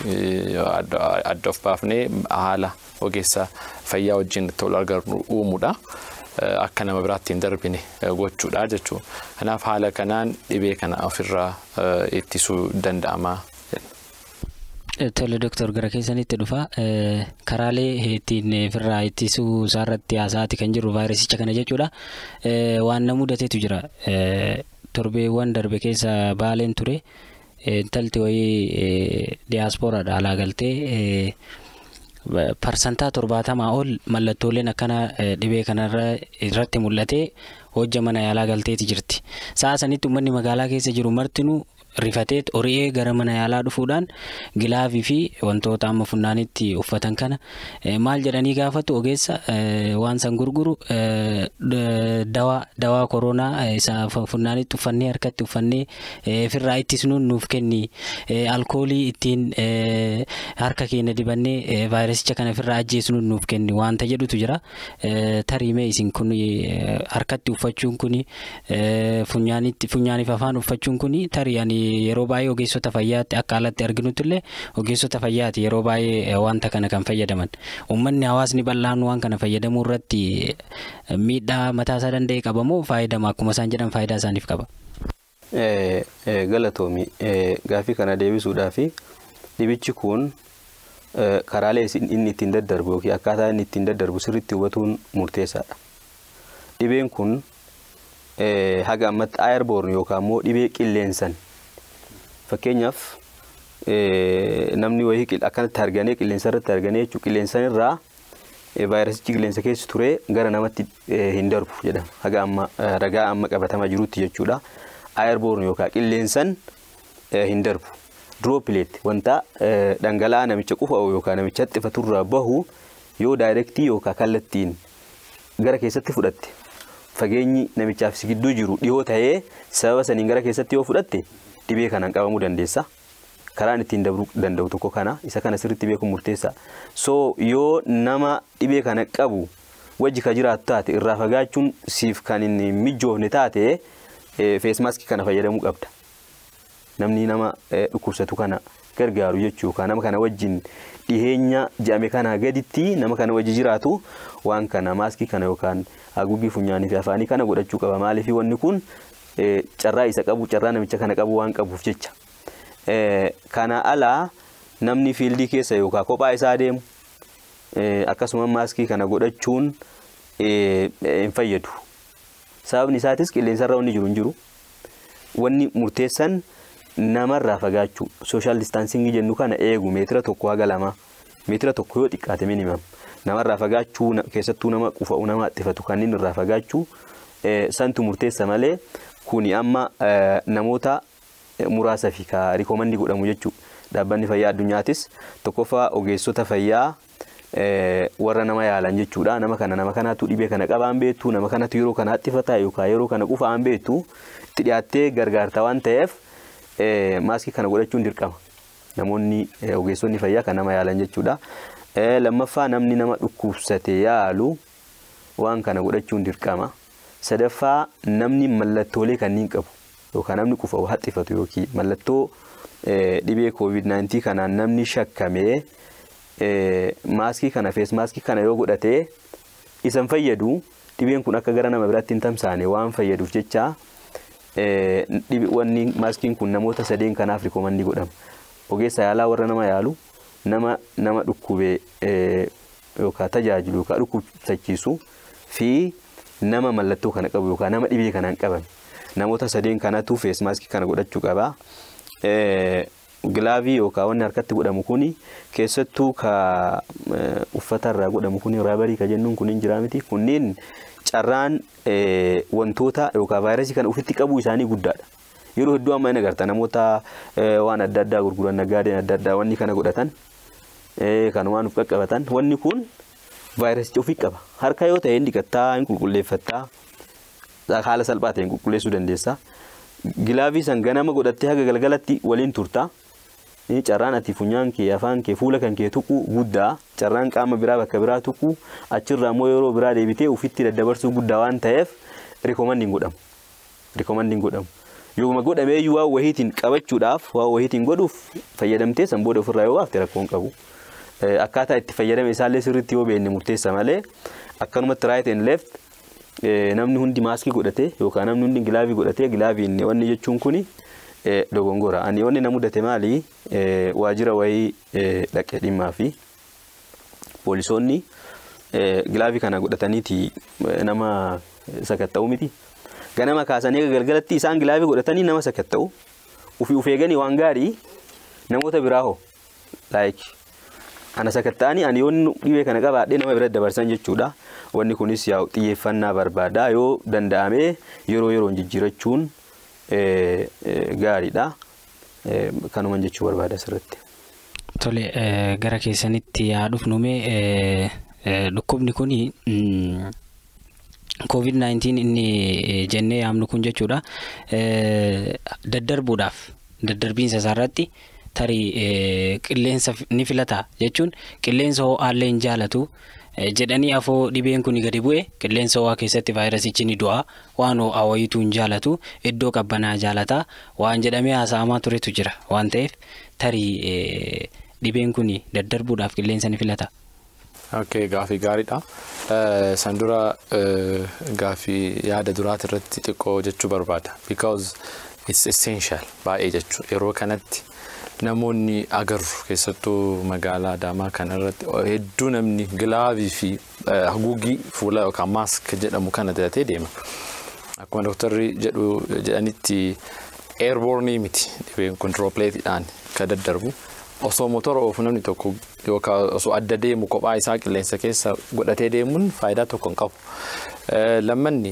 adda of baafnee haala ogeessa fayyaa wajjin wal arginu uumuudha. Akka nama biraatti hin darbine gochuudha jechuudha. Kanaaf haala kanaan dhibee kana ofirraa ittisuu danda'ama. Tole Dr. gara keessanitti dhufa karaalee ittiin ofirraa ittisuu isaarratti haasaati kan jiru vaayirasicha kana jechuudha. Waan nama mudateetu jira. Torbeewwan darbe keessa baaleen ture intalti wayii diiyaaspooraadha alaa galtee parsantaa 70 ol mallattooleen akkana dhibee kanarra irratti mul'ate hojja mana yaalaa galteeti jirti. Sa'a sanitti uummanni magaalaa keessa jiru martinuu rifateet ori'ee gara mana yaalaa dhufuudhaan gilaafii fi wantoota amma funnaanitti uffatan kana maal jedhanii gaafatu ogeessa waan san gurguru dawaa koronaa isa funnaanitti uffannee harkatti uffannee ofirraa ittisnuun nuuf kenni alkoolii ittiin harka keenya dibannee vaayirasicha kana ofirraa ajjeesnuun nuuf kenni wanta jedhutu jira. Tariimee isin kun harkatti uffachuun kun funyaaniif afaan uffachuun kun tariyaan yeroo baay'ee ogeessota fayyaatti akka alatti arginutti illee ogeessota fayyaatti yeroo baay'ee wanta kana kan fayyadaman. Uummanni hawaasni bal'aan waan kana fayyadamuu irratti miidhaa mataa isaa danda'e qabamoo faayidama akkuma isaan jedhan faayidaa isaaniif qaba? Galatoomi gaafii kana deebisuudhaaf dhibichi kun karaalee inni ittiin daddarbu yookiin akkaataa inni ittiin daddarbu sirriitti hubatuun murteessaadha. Dhibeen kun haga ammatti airborne yookaan immoo dhibee qilleensan fakkeenyaaf namni wayii akkanatti arganee qilleensa irratti arganee jechuudha qilleensan irraa vaayirasichi qilleensa keessa ture gara namatti hin darbu jedhama. Haga amma ragaa amma qabatama jirutti jechuudha. Airborne yookaan qilleensan hin darbu. Droplet wanta dhangala'aa namicha qufa'u yookaan namicha xiffaturraa bahu yoo daayirektii yookaan kallattiin gara keessatti fudhatte fageenyi namichaaf si gidduu jiru dhiyoo ta'ee sababa saniin gara keessatti yoo fudhatte dhibee kanaan qabamuu dandeessa. Karaan ittiin dabruu danda'u tokko kana isa kana sirriitti beekuun murteessa. So yoo nama dhibee kana qabu wajji ka jiraatu taate irraa fagaachuun siif kan inni mijoofne taate face mask kana fayyadamuu qabda. Namni nama dhukkubsatu kana gargaaru jechuudha. Nama kana wajjin dhiheenya jedhame kana gaditti nama kana wajji jiraatu waan kana maaskii kana yookaan haguuggii funyaanii fi afaanii kana godhachuu qaba. Maaliif wanni kun carraa isa qabu carraa namicha kana qabu waan qabuuf jecha. Kana alaa namni fiildii keessa yookaan kophaa isaa deemu akkasuma maaskii kana godhachuun hin fayyadu. Sababni isaatis qilleensarra wanni jiru hin jiru. Wanni murteessan namarraa fagaachuu social distancing jennu kana eegu meetira tokko haga lama meetira tokko yoo xiqqaate minimum namarraa fagaachuu keessattuu nama qufa'u nama xifatu kanneen irraa fagaachuu santu murteessa malee kuni amma namoota muraasa fi ka rikoomandii godhamu jechuudha. Dhaabbanni fayyaa addunyaatis tokkoffaa ogeessota fayyaa warra nama yaalan jechuudha. Nama kanaatu dhibee kana qabaan beektu, nama kanatu yeroo kana hattifataa yookaan yeroo kana qufaan beektu itti dhiyaattee gargaarta waan ta'eef maaskii kana godhachuun dirqama. Namoonni ogeessonni fayyaa kan nama yaalan jechuudha. Lammaffaa namni nama dhukkubsate yaalu waan kana godhachuun dirqama. Sadaffaa namni mallattoolee kanneen qabu yookaan namni qufa hattifatu yookiin mallattoo dhibee COVID-19 kanaan namni shakkamee maaskii kana fees maaskii kana yoo godhatee isan fayyadu dhibeen kun akka gara nama biraatti hin tamsaane waan fayyaduuf jecha wanni maaskiin kun namoota sadeen kanaaf rikoomandii godhama. Ogeessa yaalaa warra nama yaalu, nama dhukkubee yookaan tajaajilu yookaan dhukkubsachiisu fi nama mallattoo kana qabu yookaan nama dhibee kanaan qabame. Namoota sadeen kanatu fees maaskii kana godhachuu qaba. Gilaavii yookaan wanni harkatti godhamu kuni keessattuu ka uffata irraa godhamu kuni raabarii ka jennuun kun hin jiraa miti. Kunniin carraan wantoota yookaan vaayirasii kana ofitti qabuu isaanii guddaadha. Yeroo hedduu amma inni agarta namoota waan adda addaa gurguran nagaadeen adda addaa wanni kana godhatan kan waan uf qaqqabatan wanni kun vaayirasii ofii qaba. Harka yoo ta'e dhiqattaa hin qulqulleeffattaa haala salphaa ta'een qulqulleessuu dandeessa. Gilaavii san ganama godhattee haga galgalatti waliin turta. Carraan ati funyaan kee afaan kee fuula kan kee tuqu guddaa. Carraan qaama biraa bakka biraa tuqu achirraa immoo yeroo biraa deebitee ufitti daddabarsuu guddaa waan ta'eef rikomandiin godhamu. Yooma godhamee iyyuu waan wahiitiin qabachuudhaaf waan wahiitiin godhuuf fayyadamtee san booda ofirraa yoo baafte rakkoon qabu. Akkaataa itti fayyadame isaallee sirriitti yoo beekne murteessa malee akkanumatti right and left namni hundi maaskii godhatee yookaan namni hundi gilaavii godhatee gilaaviin wanni jechuun kuni dogongora. Ani wanni na mudate maali waajjira wayii dhaqee dhimmaa fi poolisoonni gilaavii kana godhataniiti nama sakatta'u miti. Ganama kaasanii galgalatti isaan gilaavii godhatanii nama sakatta'u. Ufeeganii waan gaarii namoota biraa hoo like ana sakatta'anii ani yoon dhibee kana qabaadhee nama bira dabarsan jechuudha. Wanni kunis yaa xiyyeeffannaa barbaada yoo danda'ame yeroon jijjiirachuun gaariidha. Kanuma jechuu barbaada sirriitti. Tole gara keessanitti yaa dhufnume dhukkubni kuni COVID-19 inni jennee yaamnu kun jechuudha. Daddarbiinsa isaarratti tarii qilleensa ni filata jechuun qilleensa ho'aallee hin jaalatu jedhanii afoo dhibeen kun gadi bu'e qilleensa ho'aa keessatti vaayirasichi ni du'a waan ho'aa wayituu hin jaalatu iddoo qabbanaa jaalata waan jedhamee haasa'amaa turetu jira waan ta'eef tarii dhibeen kun daddarbuudhaaf qilleensa ni filata. Okay, gaafii gaariidha. San dura gaafii yaada duraati irratti xiqqoo jechuu barbaada because it's essential baay'ee jechuu yeroo kanatti namoonni agarru keessattuu magaalaa Adaamaa kanarratti hedduu namni gilaavii fi haguuggii fuula yookaan maask jedhamu kana diratee deema. Akkuma dooktarri jedhanitti airborne miti dhibeen kun dropletidhaan ka daddarbu. Osoo motora oofu namni tokko yookaan osoo adda deemu kophaa isaa qilleensa keessa godhatee deemuun faayidaa tokko hin qabu. Lammanni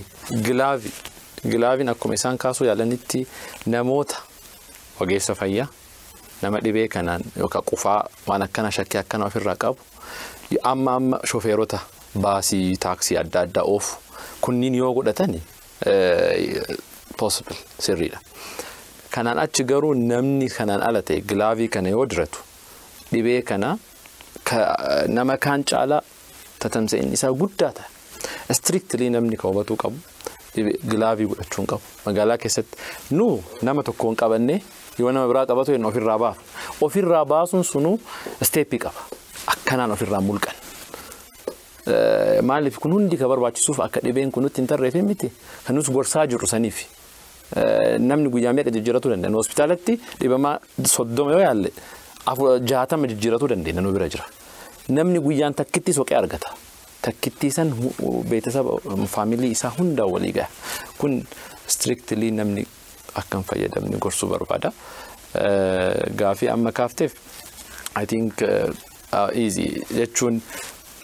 gilaaviin akkuma isaan kaasuu yaalanitti namoota ogeessa fayyaa nama dhibee kanaan yookaan qufaa waan akkana shakkii akkana ofirraa qabu amma shofeerota baasii taaksii adda addaa oofu kunniin yoo godhatani possible sirriidha. Kanaan achi garuu namni kanaan ala ta'e gilaavii kana yoo diratu dhibee kana nama kaan caalaa tatamsa'inni isaa guddaa ta'a. Strictly namni hubachuu qabu gilaavii godhachuu qabu. Magaalaa keessatti nama tokkoon qabanne yoo nama biraa qabatu hin ofirraa baafu. Ofirraa baasuun sunu steepii qaba. Akkanaan ofirraa mulqan. Maaliif kun hundi ka barbaachisuuf akka dhibeen kun nutti hin tarreefin miti. Kan nuti gorsaa jirru saniif. Namni guyyaa meeqa jijjiiratu danda'a. Hospitaalatti dhibamaa 30 yoo yaalle 60 jijjiiratu dandeenya nu bira jira. Namni guyyaan takkitti soqee argata. Takkitti san beetasaba faamilii isaa hunda walii gaha. Kun strictly namni akkan fayyadamni gorsuu barbaada. Gaafii amma kaafteef I think easy jechuun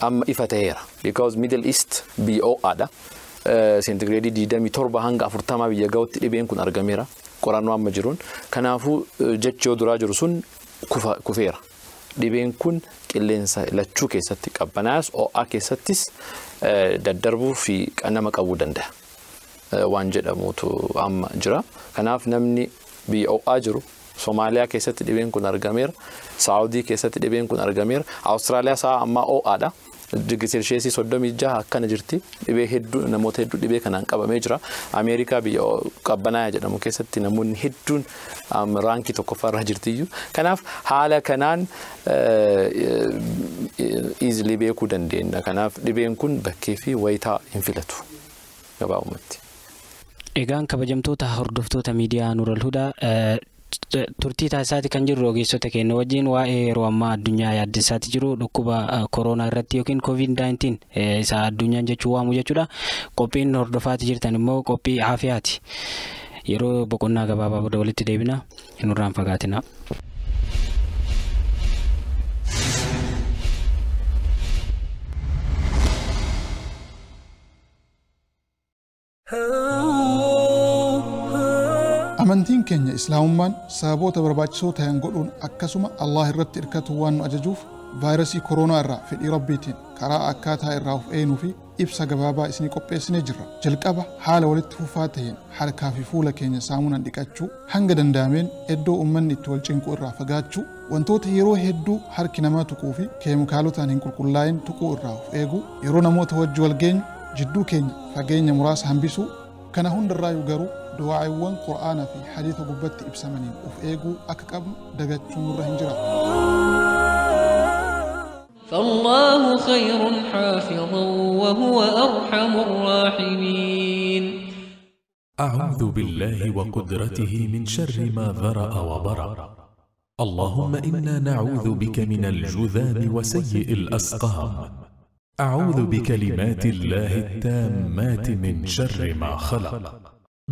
amma ifa ta'eera because Middle East BO'adha. seentigireedii 27 hanga 40 biyya ga'utti dhibeen kun argameera. Qorannoo amma jiruun. Kanaafuu jechi yoo duraa jiru sun kufeera. Dhibeen kun qilleensa lachuu keessatti qabbanaas ho'aa keessattis daddarbuu fi nama qabuu danda'a. Waan jedhamutu amma jira. Kanaaf namni biyya ho'aa jiru Somaaliyaa keessatti dhibeen kun argameera. Saawudii keessatti dhibeen kun argameera. Awustiraaliyaa sa'a amma ho'aadha. Digrii Seelsheesii 36 akkana jirti. Dhibee hedduu namoota hedduu dhibee kanaan qabamee jira. Ameerikaa biyya qabbanaa'aa jedhamu keessatti namoonni hedduun raankii tokkoffaarra jirtiyyuu. Kanaaf haala kanaan easily beekuu dandeenya. Kanaaf dhibeen kun bakkee fi wayitaa hin filatu gabaabumatti. Egaan kabajamtoota hordoftoota miidiyaa Nuural Hudaa turtii taasisaati kan jiru ogeessota keenya wajjin waa'ee yeroo ammaa addunyaa yaaddessaati jiru dhukkuba koronaa irratti yookiin COVID-19 isa addunyaan jechuu waamu jechuudha. Qophiin hordofaati jirtan immoo qophii aafiyaati. Yeroo boqonnaa gabaabaa booda walitti deebina hin irraan fagaatina. Amantiin keenya Islaamummaan sababoota barbaachisoo ta'an godhuun akkasuma Allah irratti hirkatu waan nu ajajuuf vaayirasii koronaa irraa fedhii rabbiitiin karaa akkaataa irraa of eeguu fi ibsa gabaabaa isinii qopheessinee jirra. Jalqaba haala walitti fufaa ta'een harkaa fi fuula keenya saamunaan dhiqachuu, hanga danda'ameen iddoo uummanni itti wal cinqu irraa fagaachuu, wantoota yeroo hedduu harki namaa tuquu fi keemikaalotaan hin qulqullaa'in tuquu irraa of eeguu, yeroo namoota wajji wal geenyu jidduu keenya fageenya muraasa hambisuu, kana hundarraayyuu garuu du'aa'iiwwan qur'aanaa fi hadiisa gubbatti ibsamaniin of eeguu akka qabnu dagachuun nurra hin jiraatu. فالله خير حافظا وهو أرحم الراحمين. أعوذ بالله وقدرته من شر ما ذرأ وبرأ. اللهم إنا نعوذ بك من الجذام وسيء الأسقام. أعوذ بكلمات الله التامات من شر ما خلق.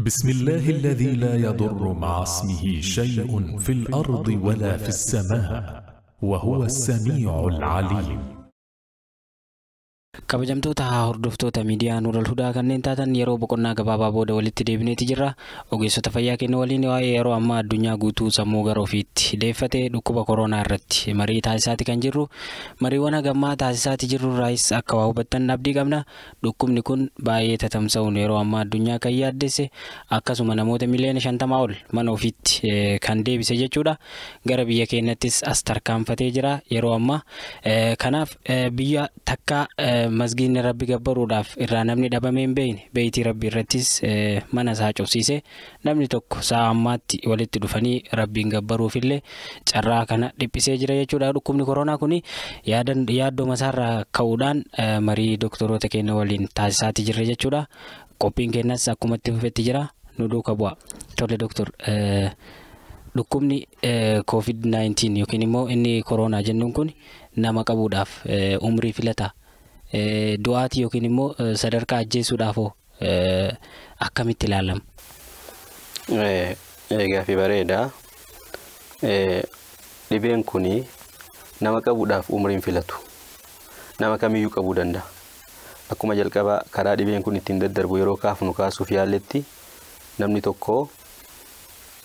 بسم الله الذي لا يضر مع اسمه شيء في الأرض ولا في السماء وهو السميع العليم. kabajamtoota hordoftoota miidiyaa Nuural Hudaa kanneen taatan yeroo boqonnaa gabaabaa booda walitti deebineeti jirra. Ogeessota fayyaa keenya waliin waa'ee yeroo ammaa addunyaa guutuu sammuu gara ofiitti deeffate dhukkuba koronaa irratti marii taasisaati kan jirru. Mariiwwan hagammaa taasisaati jirru irraas akka waa hubattan abdii qabna. Dhukkubni kun baay'ee tatamsa'uun yeroo ammaa addunyaa kan yaaddesse akkasuma namoota miliyoona 50 ol mana ofiitti kan deebise jechuudha. Gara biyya keenyattis as tarkaanfatee jira yeroo ammaa. Kanaaf biyya takka masgiinni rabbi gabbaruudhaaf irraa namni dhabamee hin beekne beeytii rabbi irrattis mana isaa cufsiise namni tokko sa'a ammaatti walitti dhufanii rabbiin gabbaruufillee carraa kana dhiphisee jira jechuudha. Dhukkubni koronaa kun yaaddoo masaarraa ka'uudhaan marii doktoroota keenya waliin taasisaati jirre jechuudha. Qophiin keenyas akkuma itti fufetti jira nu duuka bu'a. Tole doktor, dhukkubni COVID-19 yookiin immoo inni koronaa jennuun kun nama qabuudhaaf umrii filata du'aati yookiin immoo sadarkaa ajjeesuudhaaf akkamitti ilaalama? Gaaffii bareeda. Dhibeen kun nama qabuudhaaf umriin filatu. Nama kamiyyuu qabuu danda'a. Akkuma jalqaba karaa dhibeen kun ittiin daddarbu yeroo kaafnu kaasuuf yaalletti namni tokko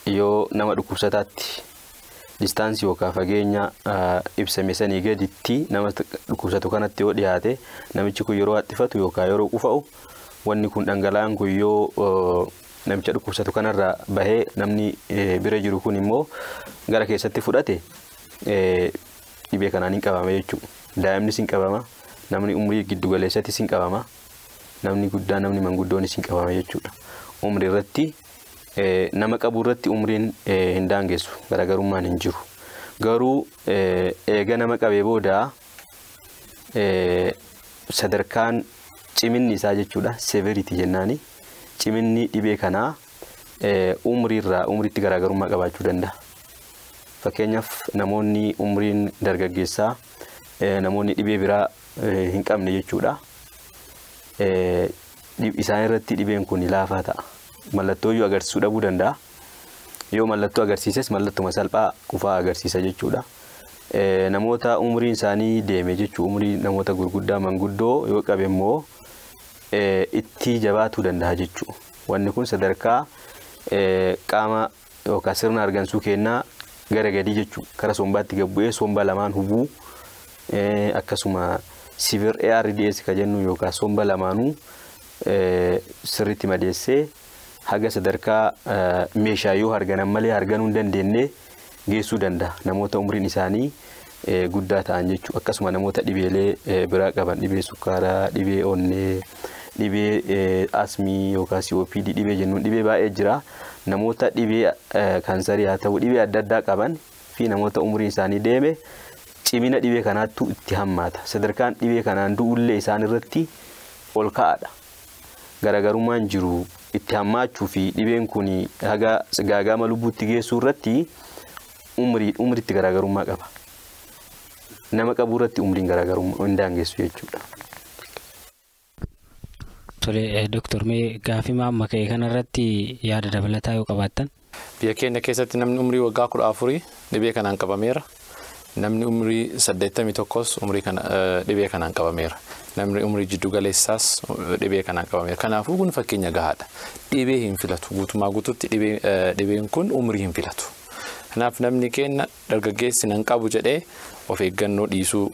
yoo nama dhukkubsataatti distaansii yookaan fageenya ibsame sanii gaditti nama dhukkubsatu kanatti yoo dhiyaate namichi kun yeroo haxxifatu yookaan yeroo qufa'u wanni kun dhangala'aan kun yoo namicha dhukkubsatu kanarraa bahee namni bira jiru kun immoo gara keessatti fudhate dhibee kanaan hin qabama jechuudha. Daa'imnis hin qabama, namni umrii giddu galeessattis hin qabama, namni guddaa namni manguddoonis hin qabama jechuudha. Umrii irratti nama qabu irratti umriin hin daangessu, garaagarummaan hin jiru. Garuu eega nama qabee booda sadarkaan ciminni isaa jechuudha, severity jennaani. Ciminni dhibee kanaa umriitti garaagarummaa qabaachuu danda'a. Fakkeenyaaf namoonni umriin dargaggeessaa namoonni dhibee biraa hin qabne jechuudha. Isaan irratti dhibeen kun laafaa ta'a. Mallattoo yoo agarsiisuu dhabuu danda'a. Yoo mallattoo agarsiises mallattuma salphaa qufaa agarsiisa jechuudha. Namoota umriin isaanii deeme jechuudha. Umrii namoota gurguddaa manguddoo yoo qabe immoo itti jabaatuu danda'a jechuudha. Wanni kun sadarkaa qaama yookaan sirna argansuu kennaa gara gadii jechuudha. Kara sombaatti gabbu'ee somba lamaan hubuu akkasuma severe ARDS ka jennu yookaan somba lamaanuu sirriitti madeessee haga sadarkaa meeshaa yoo harganan malee harganuu hin dandeenye geessuu danda'a. Namoota umriin isaanii guddaa ta'an jechuudha. Akkasuma namoota dhibeelee biraa qaban dhibee sukkaaraa, dhibee onnee, dhibee asmii yookaan COPD dhibee jennuun dhibee baay'ee jira. Namoota dhibee kaansarii haa ta'u dhibee adda addaa qaban fi namoota umriin isaanii deeme cimina dhibee kanaattu itti hammaata. Sadarkaan dhibee kanaan du'ullee isaan irratti ol ka'aadha. Garaagarummaan jiru itti hammaachuu fi dhibeen kun haga gaagama lubbuutti geessuu irratti umriitti garaagarummaa qaba. Nama qabu irratti umriin garaagarummaa hin daangessu jechuudha. Tole Dr. Mee gaafii amma ka'e kanarratti yaada dabalataa yoo qabaattan? Biyya keenya keessatti namni umrii waggaa 14 dhibee kanaan qabameera. Namni umrii 81 umrii kana dhibee kanaan qabameera. Namni umrii jiddu galeessaas dhibee kanaan qabameera. Kanaafuu kun fakkeenya gahaadha. Dhibee hin filatu. Guutumaa guutuutti dhibeen kun umrii hin filatu. Kanaaf namni keenya dargaggeessi nan qabu jedhee of eeggannoo dhiisuu,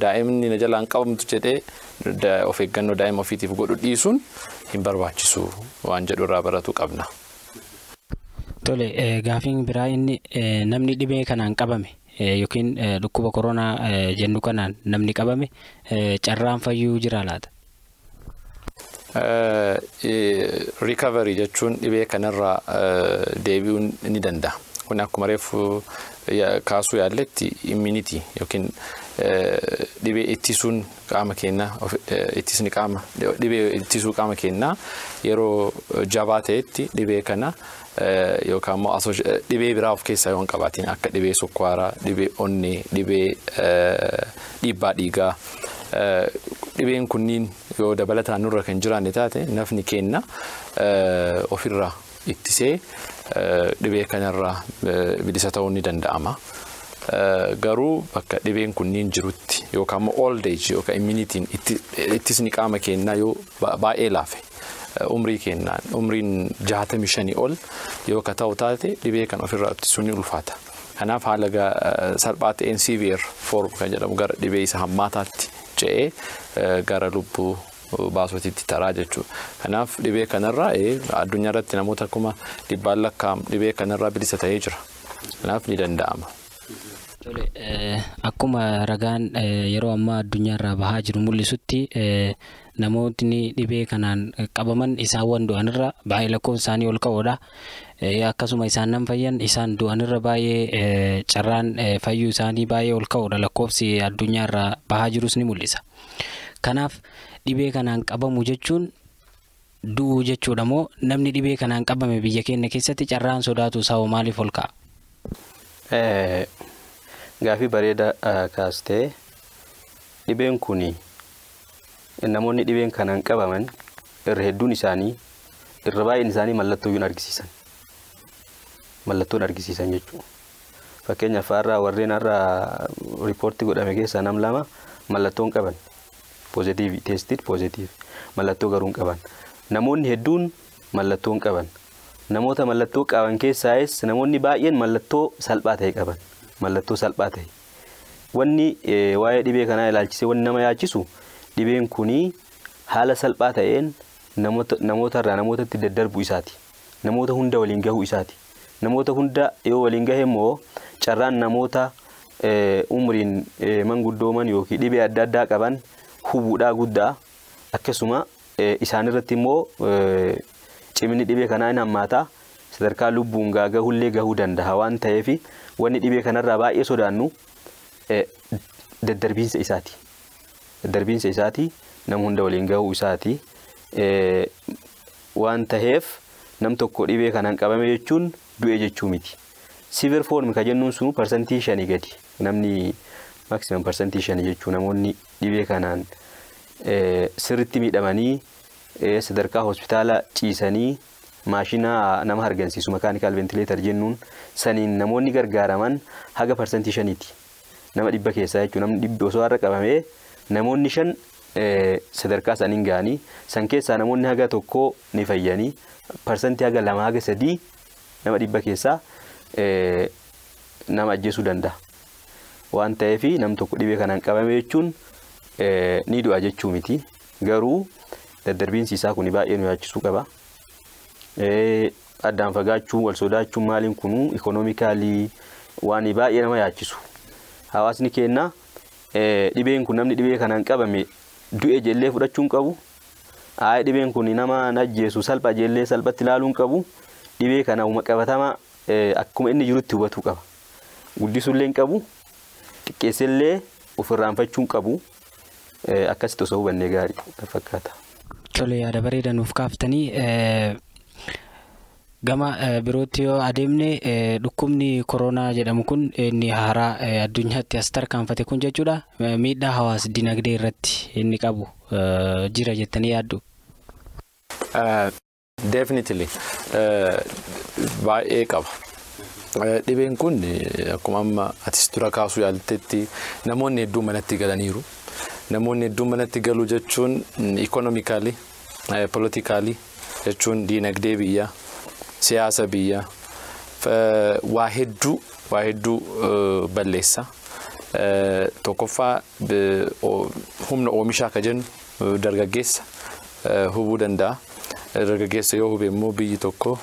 daa'imni na jalaan qabamtu jedhee of eeggannoo daa'ima ofiitiif godhu dhiisuun hin barbaachisu waan jedhu irraa baratu qabna. Tole gaafiin biraa inni namni dhibee kanaan qabame yookiin dhukkuba koronaa jennu kanaan namni qabame carraan fayyuu jira laata? Recovery jechuun dhibee kanarraa deebi'uun ni danda'a. Kun akkuma reefu kaasuu yaalletti immunity yookiin dhibee ittisuun qaama keenyaa ittisni qaama dhibee ittisuu qaama keenyaa yeroo jabaa ta'etti dhibee kana yookaan immoo dhibee biraa of keessaa yoo hin qabaatiin akka dhibee sukkaaraa, dhibee onnee, dhibee dhiibbaa dhiigaa dhibeen kunniin yoo dabalataan nurra kan jiraanne taate nafni keenya ofirraa ittisee dhibee kanarraa bilisa ta'uu ni danda'ama. Garuu bakka dhibeen kunniin jirutti yookaan immoo old age yookaan immunitiin ittisni qaama keenyaa yoo baay'ee laafe umrii keenyaan umriin 65 ol yoo ka ta'u taate dhibee kan ofirraa ittisuun ni ulfaata. Kanaaf haala salphaa ta'een severe form kan jedhamu gara dhibee isa hammaataatti ce'ee gara lubbuu baasootitti taraa jechuudha. Kanaaf dhibee kanarraa addunyaa irratti namoota akkuma dhibbaan lakkaa'amu dhibee kanarraa bilisa ta'ee jira. Kanaaf ni danda'ama. Akkuma ragaan yeroo ammaa addunyaarraa bahaa jiru mul'isutti namootni dhibee kanaan qabaman isaan du'anirra baay'ee lakkoofsa isaanii ol ka'oodha. Akkasuma isaan nan fayyan isaan du'anirra baay'ee carraan fayyuu isaanii baay'ee ol ka'oodha. Lakkoofsi addunyaarraa bahaa jirus ni mul'isa. Kanaaf dhibee kanaan qabamu jechuun du'uu jechuudha moo namni dhibee kanaan qabame biyya keenya keessatti carraan sodaatu isaa maaliif ol ka'a? Gaafii bareeda kaastee dhibeen kun namoonni dhibeen kanaan qabaman irra hedduun isaanii irra baay'een isaanii mallattoon argisiisan jechuudha. Fakkeenyaaf warreen riipoortii godhame keessaa nam lama mallattoon qaban positive tested positive mallattoo garuu qaban. Namoonni hedduun mallattoon qaban. Namoota mallattoo qaban keessaayis namoonni baay'een mallattoo salphaa ta'e qaban. Mallattoo salphaa ta'e. Wanni waa'ee dhibee kanaa ilaalchisee wanni nama yaachisu dhibeen kuni haala salphaa ta'een namoota irraa namootatti daddarbuu isaati. Namoota hunda waliin gahuu isaati. Namoota hunda yoo waliin gahe immoo carraan namoota umriin manguddooman yookiin dhibee adda addaa qaban hubuudhaa guddaa. Akkasuma isaan irratti immoo cimini dhibee kanaa hin hammaata. Sadarkaa lubbuun gahullee gahuu danda'a waan ta'eef wanni dhibee kanarraa baay'ee sodaannu daddarbiinsa isaati. Daddarbiinsa isaati nam hunda waliin gahuu isaati. Waan ta'eef nam tokko dhibee kanaan qabame jechuun du'e jechuu miti. Severe form ka jennuun sun percentage 5 gadi. Namni maximum percentage 5 jechuu namoonni dhibee kanaan sirriitti miidhamanii sadarkaa hospitaala ciisanii maashina nama hargansiisu mechanical ventilator jennuun saniin namoonni gargaaraman haga percentage 5ti. Nama dhibba keessaa jechuun namni dhibbi osoo har'a qabamee namoonni 5 sadarkaa isaaniin ga'anii san keessaa namoonni haga tokko ni fayyanii parsantii haga 2 haga 3 nama 100 keessaa nama ajjeesuu danda'a. Waan ta'eef nam tokko dhibee kanaan qabame jechuun ni du'a jechuu miti. Garuu daddarbiinsi isaa kun baay'ee nu yaachisuu qaba. Addaan fagaachuu wal sodaachuun maaliin kunu ikonoomikaalii waan baay'ee nama yaachisu. Hawaasni keenya dhibeen kun namni dhibee kanaan qabame du'e jellee fudhachuun qabu. Dhibeen kun nama najjeesu salpha jellee salphatti ilaaluun qabu. Dhibee kana uma qabatama akkuma inni jirutti hubatu qaba. Guddisuullee qabu. Xiqqeessellee ofirraanfachuun qabu. Akkasitti osoo hubannee gaarii fakkaata. Tole yaada bareedaa nuuf kaaftanii gama birootti yoo adeemne dhukkubni koronaa jedhamu kun inni haaraa addunyaatti as tarkaanfate kun jechuudha. Miidhaa hawaas dinagdee irratti inni qabu jira jettanii yaaddu? Definitely baay'ee qaba. Dhibeen kun akkuma amma atis dura kaasuu yaaltetti namoonni hedduu manatti galaniiru. Namoonni hedduu manatti galuu jechuun economically, politically jechuun dinagdee biyyaa, siyaasa biyyaa waa hedduu balleessa. Tokkoffaa humna oomishaa ka jennu dargaggeessa hubuu danda'a. Dargaggeessa yoo hube immoo biyyi tokko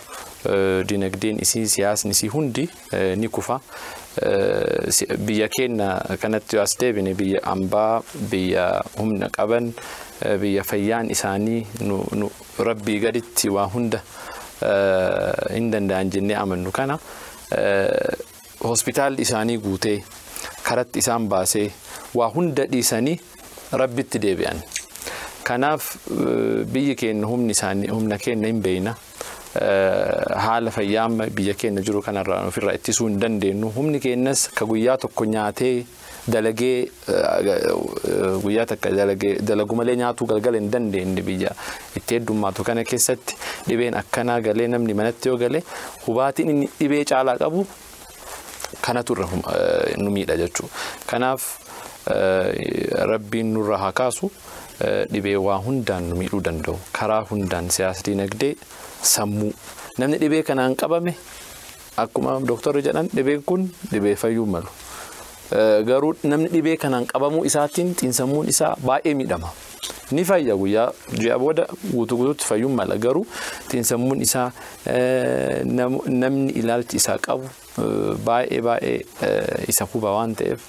dinagdeen isii siyaasni isii hundi ni kufa. Biyya keenya kanatti as deebine biyya ambaa biyya humna qaban biyya fayyaan isaanii nu rabbii gaditti waa hunda hin danda'an jennee amannu kana hospitaalli isaanii guutee karatti isaan baasee waa hunda dhiisanii rabbitti deebi'an. Kanaaf biyyi keenya humna keenya hin beeyna. Haala fayyaa biyya keenya jiru kanarraa ofirraa ittisuu hin dandeenyu. Humni keenyas ka guyyaa tokko nyaatee dalagee guyyaa takka dalagu malee nyaatuu galgala hin dandeenye biyya itti heddummaatu kana keessatti dhibeen akkanaa galee namni manatti yoo galee hubaatiin inni dhibee caalaa qabu kanatu nu miidha jechuudha. Kanaaf rabbiin nurra haa kaasu dhibee waa hundaan nu miidhuu danda'u. Karaa hundaan siyaasa dinagdee sammuu namni dhibee kanaan qabame akkuma doktorri jedhan dhibeen kun dhibee fayyuu malu. Garuu namni dhibee kanaan qabamuu isaatiin xiinsammuun isaa baay'ee miidhama. Ni fayya guyyaa ji'a booda guutuutti fayyuu mala. Garuu xiinsammuun isaa namni ilaalchi isaa qabu baay'ee isa huba waan ta'eef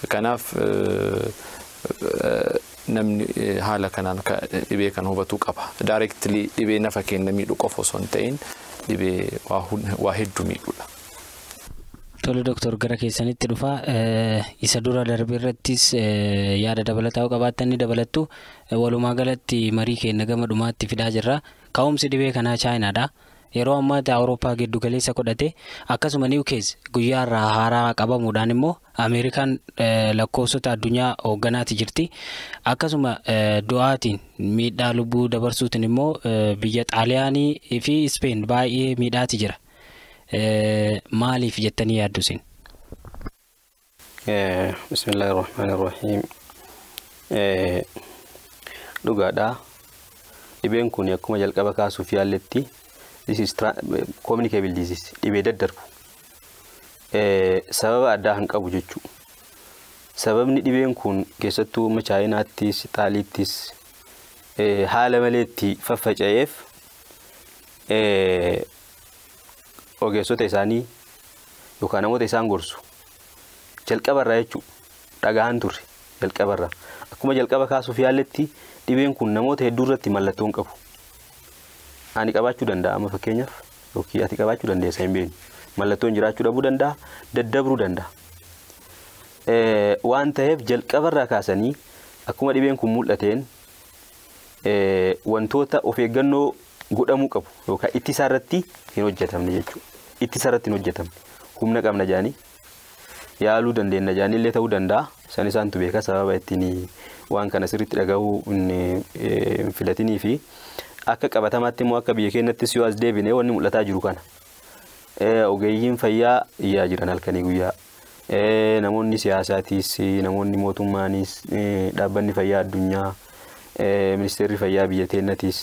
kanaaf namni haala kanaan dhibee kan hubatu qaba. Directly dhibee nafa keenya miidhu qofa osoo hin ta'in dhibee waa hedduu miidhudha. Tole Doktor gara keessanitti dhufa isa dura darbe irrattis yaada dabalataa qabaattan ni dabalattu walumaa galatti marii keenya gama dhumaatti fidaa jirra. Ka'umsi dhibee kanaa Chaayinaadha. Yeroo ammaatti Awurooppaa giddu galeessa godhate akkasuma New Case guyyaa irraa haaraa qabamuudhaan immoo Ameerikaan lakkoofsota addunyaa hoogganaati jirti. Akkasuma du'aatiin miidhaa lubbuu dabarsuutiin immoo biyya Xaaliyaanii fi Ispeen baay'ee miidhaati jira. Maaliif jettanii yaaddu isin? Bismillahirrahmanirrahim. Dhugaadha. Dhibeen kun akkuma jalqaba kaasuuf yaalletti this is communicable disease. Dhibee daddarbu. Sababa addaa hin qabu jechuudha. Sababni dhibeen kun keessattuu Chaayinaattis Xaaliittis haala maleetti faffaca'eef ogeessota isaanii yookaan namoota isaan gorsu jalqabarraa jechuudha dhagahan turre jalqabarraa. Akkuma jalqaba kaasuuf yaalletti dhibeen kun namoota hedduu irratti mallattoo hin qabu. Ani qabaachuu danda'a amma fakkeenyaaf yookiin ati qabaachuu dandeessa hin beeknu. Mallattoon jiraachuu dhabuu danda'a, daddabruu danda'a. Waan ta'eef jalqabarraa kaasanii akkuma dhibeen kun mul'ateen wantoota of eeggannoo godhamuu qabu yookaan ittisa irratti hin hojjetamne jechuudha. Ittisa irratti hin hojjetamne. Humna qabna jaanii yaaluu dandeenya jaanii illee ta'uu danda'a. San isaantu beeka sababa ittiin waan kana sirriitti dhagahuu hin filatinii fi akka qabatamaatti immoo akka biyya keenyattis yoo as deebine wanni mul'ataa jiru kana. Ogeeyyiin fayyaa iyyaa jiran halkanii guyyaa. Namoonni siyaasaatis namoonni mootummaanis dhaabbanni fayyaa addunyaa ministeerri fayyaa biyya teennatis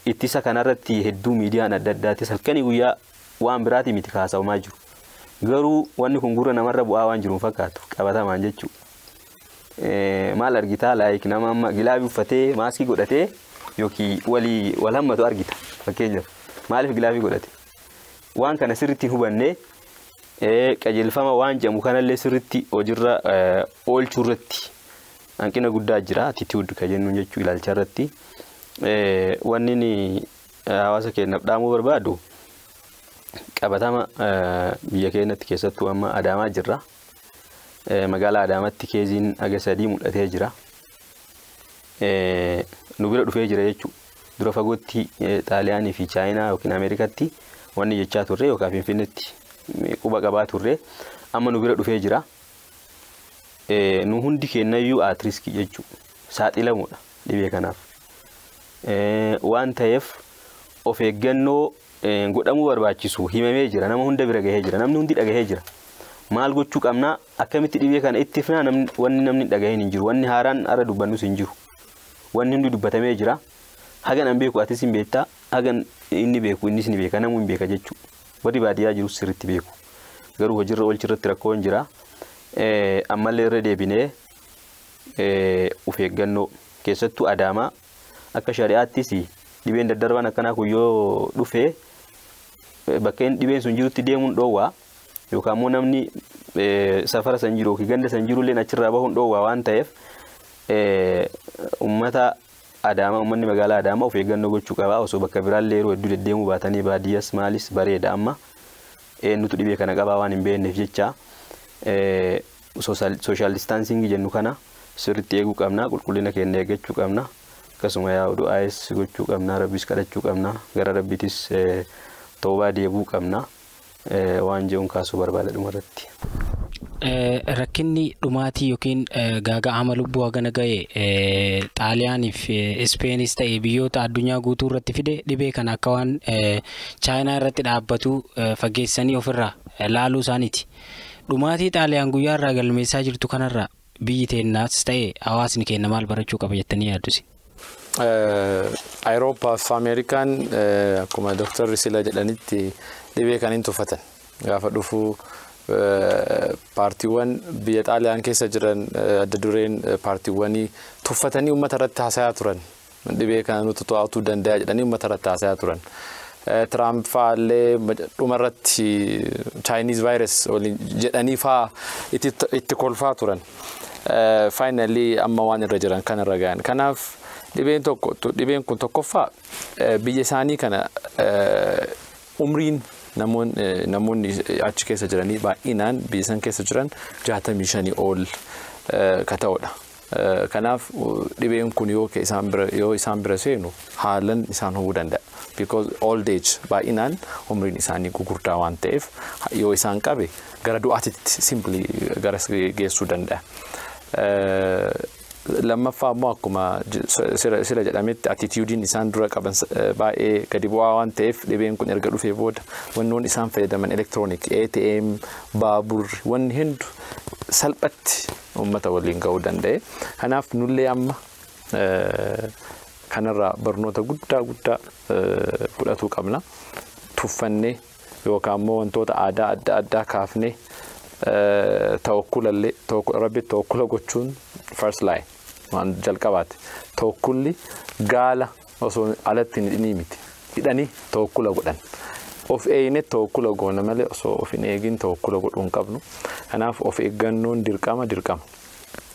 ittisa kanarratti hedduu miidiyaan adda addaatis halkanii guyyaa waan biraati miti kaasawamaa jiru. Garuu wanni kun gurra namarra bu'aa waan jiruun fakkaatu qabatamaan jechuudha. Maal argitaa laayik nama amma gilaabii uffatee maaskii godhatee yookiin wal hammatu argita fakkeenyaaf maaliif gilaabii godhate waan kana sirriitti hubannee qajeelfama waan jedhamu kanallee sirriitti hojiirra oolchuu irratti hanqina guddaa jira attitude ka jennu jechuu ilaalcha irratti wanni hawaasa keenyaaf dhaamuu barbaadu qabatama biyya keenyatti keessattuu amma Adaamaa jirra. Magaalaa Adaamaatti keeziin aga 3 mul'atee jira. Nu bira dhufee jira jechuudha. Dura fagootti Xaaliyaanii fi Chaayinaa yookiin Ameerikaatti wanni jechaa turre yookaan Finfinneetti quba qabaa turre amma nu bira dhufee jira. Nu hundi kennayyuu at risk jechuudha. Saaxilamuudha dhibee kanaaf. Waan ta'eef of eeggannoo godhamuu barbaachisu himamee jira. Nama hunda bira gahee jira. Namni hundi dhagahee jira. Maal gochuu qabna akkamitti dhibee kana itti fina wanni namni dhagaheen hin jiru. Wanni haaraan ara dubbannus hin jiru. Wanni hundi dubbatamee jira. Hagan an beeku atis hin beektaa. Hagan inni beeku innis ni beeka. Namuu hin beeka jechuudha. Warri baadiyyaa jirus sirriitti beeku. Garuu hojiirra oolchirratti rakkoon jira. Ammallee irra deebinee of eeggannoo keessattuu Adaamaa akka shari'aattis dhibeen daddarban akkanaa kun yoo dhufe bakka dhibeen sun jirutti deemuun dhoowwaa yookaan immoo namni safara san jiru yookiin ganda san jiru illee achirraa bahuun dhoowwaa waan ta'eef ummata Adaamaa ummanni magaalaa Adaamaa of eeggannoo gochuu qaba. Osoo bakka biraallee yeroo hedduu deddeemuu baatanii baadiyyas maalis bareeda amma eenyutu dhibee kana qabaa waan hin beekneef jecha social distancing jennu kana sirriitti eeguu qabna. Qulqullina keenya eeggachuu qabna. Akkasuma yaa du'aayis gochuu qabna. Rabbiis kadhachuu qabna. Gara rabbiitis toobaa deebuu qabna. Waan jechuun kaasuu barbaada dhumarratti. Rakkinni dhumaatii yookiin gaaga'ama lubbuu hagana ga'e Xaaliyaanii fi Ispeenis ta'e biyyoota addunyaa guutuu irratti fide dhibee kana akka waan Chaayinaa irratti dhaabbatu fageessanii ofirraa laaluu isaaniiti. Dhumaatii Xaaliyaan guyyaa irraa galmeessaa jirtu kanarraa biyyi teennaas ta'e hawaasni keenya maal barachuu qaba jettanii yaaddusi? Awurooppaa fi Ameerikaan akkuma Dr. Sila jedhanitti dhibee kan hin tuffatan gaafa dhufuu paartiiwwan biyya Xaaliyaan keessa jiran adda dureen paartiiwwanii tuffatanii uummata irratti haasayaa turan. Dhibee kana nuti to'atuu danda'a jedhanii uummata irratti haasayaa turan. Trump faallee dhumarratti Chinese virus waliin jedhanii faa itti kolfaa turan. Finally amma waan irra jiran kan irra ga'an. Kanaaf dhibeen kun tokkoffaa biyya isaanii kana umriin namoonni achi keessa jiranii baay'inaan biyya san keessa jiran 65 ol ka ta'udha. Kanaaf dhibeen kun yoo isaan bira seenu haalan isaan hubuu danda'a. Because old age baay'inaan umriin isaanii gugurdaa waan ta'eef yoo isaan qabe gara du'aatitti simply gara geessuu danda'a. Lammaffaa immoo akkuma sila jedhametti attituudiin isaan dura qaban baay'ee gadi bu'aa waan ta'eef dhibeen kun erga dhufee booda wannoon isaan fayyadaman elektiroonik ATM baaburri wanni hindu salphatti uummata waliin ga'uu danda'e. Kanaaf nullee amma kanarraa barnoota guddaa fudhatuu qabna. Tuffannee yookaan immoo wantoota aadaa adda addaa kaafnee tawakkulallee rabbi tawakkula gochuun first line waan jalqabaati. Tawakkulli gaala osoo alatti ni miti. Hidhanii tawakkula godhan. Of eegne tawakkula goona malee osoo of hin eegin tawakkula godhuu hin qabnu. Kanaaf of eeggannoon dirqama.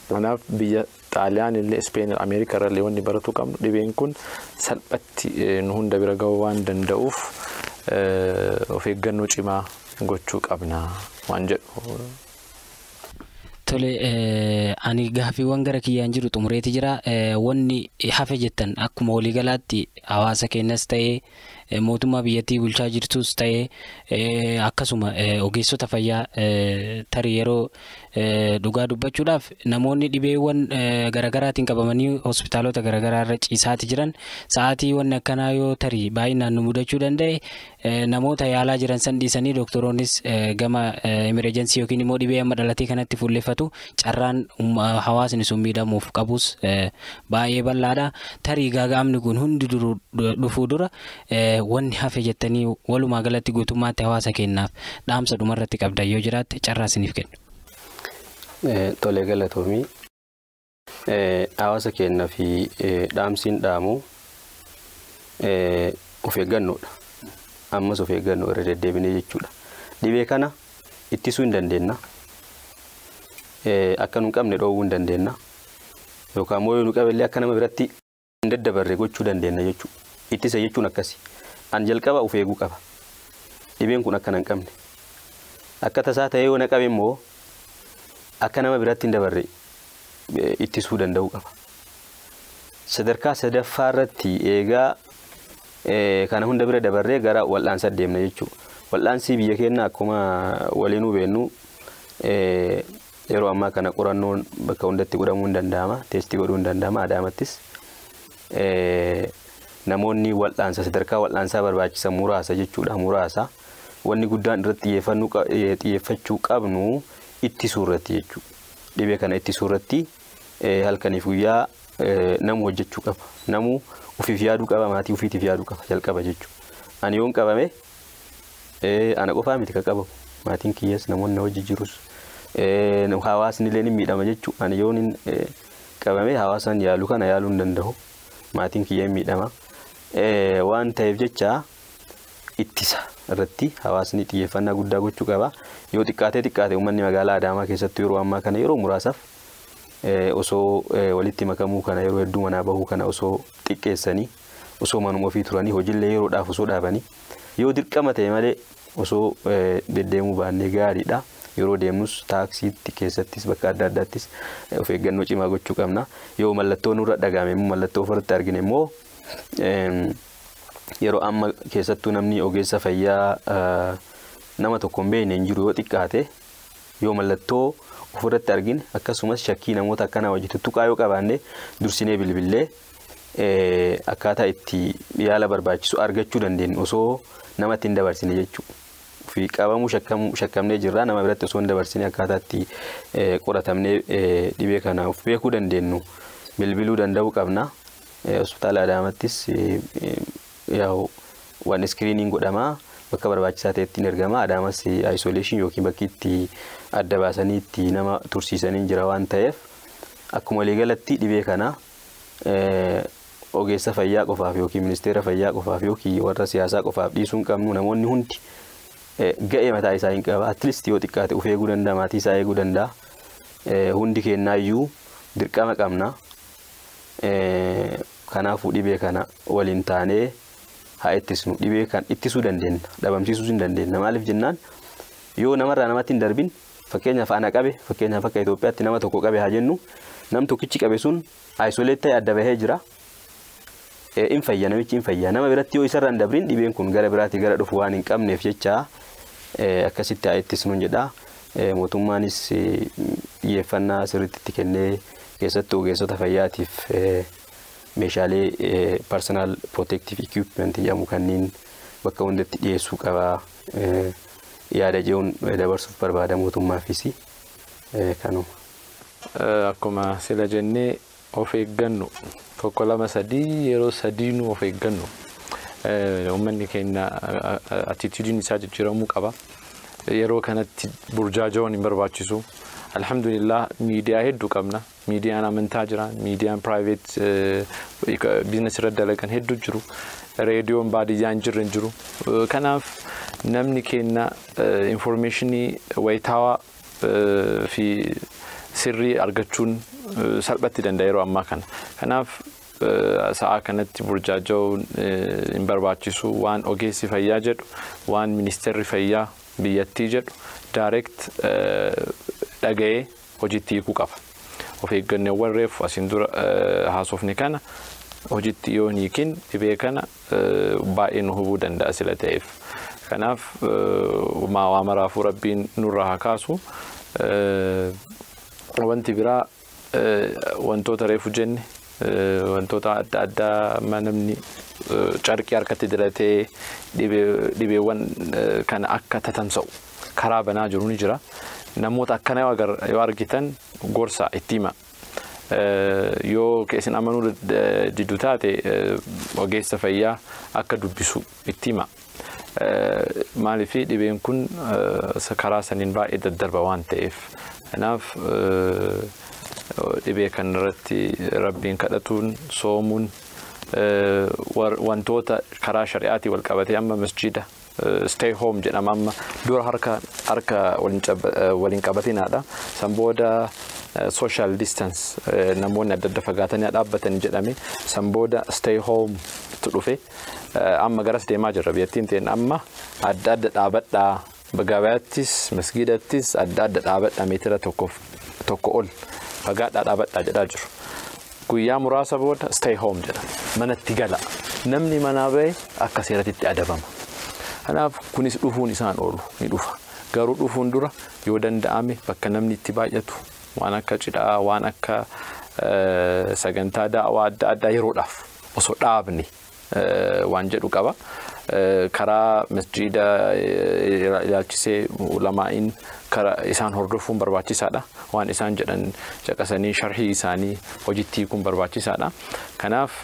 Kanaaf biyya Xaaliyaan illee Ispeen Ameerikaa irra wanni baratu qabnu dhibeen kun salphatti nu hunda bira ga'uu waan danda'uuf of eeggannoo cimaa gochuu qabna waan jedhu. Tole ani gaafiiwwan gara kiyyaan jiru xumureeti jira. Wanni hafe jettan akkuma waliigalaatti hawaasa keenyas ta'ee mootummaa biyyattii bulchaa jirtus ta'ee akkasuma ogeessota fayyaa tarii yeroo dhugaa dubbachuudhaaf namoonni dhibeewwan garagaraatiin qabamanii hospitaalota garagaraa irra ciisaati jiran sa'aatii wanni akkanaa yoo tarii baay'inaan nu mudachuu danda'e namoota yaalaa jiran san dhiisanii doktoroonnis gama emergency yookiin immoo dhibee amma dhalatee kanatti fuulleffatu carraan hawaasni sun miidhamuuf qabus baay'ee bal'aadha. Tarii gaagaamni kun hundi dhufuu dura wanni hafe jettanii walumaa galatti guutummaatti hawaasa kennaaf dhaamsa dhumarratti qabdan yoo jiraatte carraa isiniif kennu. Tolee galatoomii hawaasa kennaa fi dhaamsiin dhaamu of eeggannoodha. Ammas of eeggannoo irra deddeebinee jechuudha. Dhibee kana ittisuu hin dandeenya. Akka nu qabne dhoowwuu hin dandeenya. Yookaan immoo nu qabellee akka nama biratti hin daddabarre gochuu dandeenya jechuudha. Ittisa jechuun akkasi. An jalqaba of eeguu qaba. Dhibeen kun akka hin qabne. Akka tasaa ta'ee yoo na qabe immoo akka nama biratti hin dabarre ittisuu danda'uu qaba. Sadarkaa sadaffaa irratti eegaa kana hunda bira dabarree gara wal'aansa deemna jechuudha. Wal'aansi biyya keenya akkuma waliin hubannu yeroo ammaa kana qorannoon bakka hundatti godhamuu hin danda'ama, teestii godhuu hin danda'ama. Adaamattis namoonni wal'aansa sadarkaa wal'aansaa barbaachisan muraasa jechuudha. Muraasa wanni guddaan irratti xiyyeeffachuu qabnu ittisuu irratti jechuudha. Dhibee kana ittisuu irratti halkaniif guyyaa namu hojjechuu qaba. Namu ufiif yaaduu qaba, maatii ufiitiif yaaduu qaba jalqaba jechuudha. Ani yoon qabame ana qofaa miti ka qabamu. Maatiin kiyyaas namoonni hojii jirus hawaasni illee ni miidhama jechuudha. Ani yoon qabame hawaasan yaaluu kana yaaluu hin danda'u. Maatiin kiyyaa miidhama. Waan ta'eef jecha ittisa irratti hawaasni xiyyeeffannaa guddaa gochuu qaba. Yoo xiqqaate uummanni magaalaa Adaamaa keessatti yeroo ammaa kana yeroo muraasaaf osoo walitti makamuu kana yeroo hedduu manaa bahuu kana osoo xiqqeessanii osoo manuma ofii turanii hojiillee yeroodhaaf osoo dhaabanii yoo dirqama ta'e malee osoo deddeemuu baannee gaariidha. Yeroo deemnus taaksiitti keessattis bakka adda addaattis of eeggannoo cimaa gochuu qabna. Yoo mallattoo nurra dhagahame immoo mallattoo ofirratti argine immoo yeroo amma keessattuu namni ogeessa fayyaa nama tokko hin beekne hin jiru yoo xiqqaate yoo mallattoo ofirratti argine akkasumas shakkii namoota akkanaa wajji tuttuqaa yoo qabaanne dursinee bilbilee akkaataa itti yaala barbaachisu argachuu dandeenyu osoo namatti hin dabarsine jechuudha. Fi qabamuu shakkamnee jirra nama biratti osoo hin dabarsine akkaataa itti qoratamnee dhibee kana of beekuu dandeenyu bilbiluu danda'uu qabna. Hospitaala Adaamattis yaa'u waan screening godhama bakka barbaachisaa ta'etti ergama. Adaamas isolation yookiin bakki itti adda baasanii itti nama tursiisanii jira waan ta'eef akkuma waliigalatti dhibee kana ogeessa fayyaa qofaaf yookiin ministeera fayyaa qofaaf yookiin warra siyaasaa qofaaf dhiisuu hin qabnu. Namoonni hundi ga'ee mataa isaa hin qaba. At least yoo xiqqaate of eeguu danda'a, maatii isaa eeguu danda'a. Hundi kennaayyuu dirqama qabna. Kanaafuu dhibee kana waliin taanee haa ittisnu. Dhibee kan ittisuu dandeenya, dhabamsiisuu hin dandeenya. Maaliif jennaan yoo namarraa namatti hin darbin fakkeenyaaf ana qabe fakkeenyaaf akka Itoophiyaatti nama tokko qabe haa jennu nam tokkichi qabe sun isolate ta'e adda bahee jira. In fayya namichi in fayya nama biratti yoo isarra hin dabrin dhibeen kun gara biraatti gara dhufu waan hin qabneef jecha akkasitti haa ittisnu jedha. Mootummaanis xiyyeeffannaa sirriitti itti kennee keessattuu ogeessota fayyaatiif meeshaalee personal protective equipment jedhamu kanneen bakka hundatti dhiyeessuu qaba. Yaada jechuun dabarsuuf barbaada mootummaafis kanuma. Akkuma sila jennee of eeggannu tokko lama sadii yeroo sadiinuu of eeggannu uummanni keenya attituudiin isaa jijjiiramuu qaba. Yeroo kanatti burjaajoon hin barbaachisu. Alhamdulillah miidiyaa hedduu qabna. Miidiyaan amantaa jira, miidiyaan private business irra dalagan hedduu jiru. Reediyoon baadiyyaan jirren jiru. Kanaaf namni keenya informationii wayitaawaa fi sirrii argachuun salphatti danda'a yeroo ammaa kana. Kanaaf sa'a kanatti burjaajoon hin barbaachisu. Waan ogeessi fayyaa jedhu, waan ministeerri fayyaa biyyattii jedhu direct dhaga'ee hojiitti hiikuu qaba. Of eeggannoowwan reefu asiin dura haasofne kana hojiitti yoo hiikin dhibee kana baay'ee nu hubuu danda'a sila ta'eef. Kanaaf waa maraafuu rabbiin nurraa haa kaasu. Wanti biraa wantoota reefu jenne wantoota adda addaa namni carqii harkatti diratee dhibeewwan kana akka tatamsa'u karaa banaa jiru ni jira. Namoota akkana yoo argitan gorsa itti hima. Yoo keessin amanuu diddu taate ogeessa fayyaa akka dubbisu itti hima. Maaliif dhibeen kun karaa saniin baay'ee daddarba waan ta'eef. Kanaaf dhibee kanarratti rabbiin kadhatuun soomuun wantoota karaa shari'aatii wal qabatee amma masjida stay home jedhama amma dura harka waliin qabatinaadha. San booda social distance namoonni adda adda fagaatanii dhaabbatanii jedhame san booda stay home tu dhufe amma garas deemaa jirra biyyattiin ta'een amma adda adda dhaabadhaa gabaattis masgidattis adda adda dhaabadhaa meetira tokko ol fagaadhaa dhaabadhaa jedhaa jiru. Guyyaa muraasa booda stay home jedhama manatti gala namni manaa ba'e akka seeratitti adabama. Kanaaf kunis dhufuun isaan oolu ni dhufa. Garuu dhufuun dura yoo danda'ame bakka namni itti baay'atu waan akka cidhaa waan akka sagantaa daawaa adda addaa yeroodhaaf osoo dhaabni waan jedhu qaba. Karaa masjida ilaalchisee ulamaa'iin karaa isaan hordofuun barbaachisaadha. Waan isaan jedhan caqasanii sharhii isaanii hojiitti kun barbaachisaadha. Kanaaf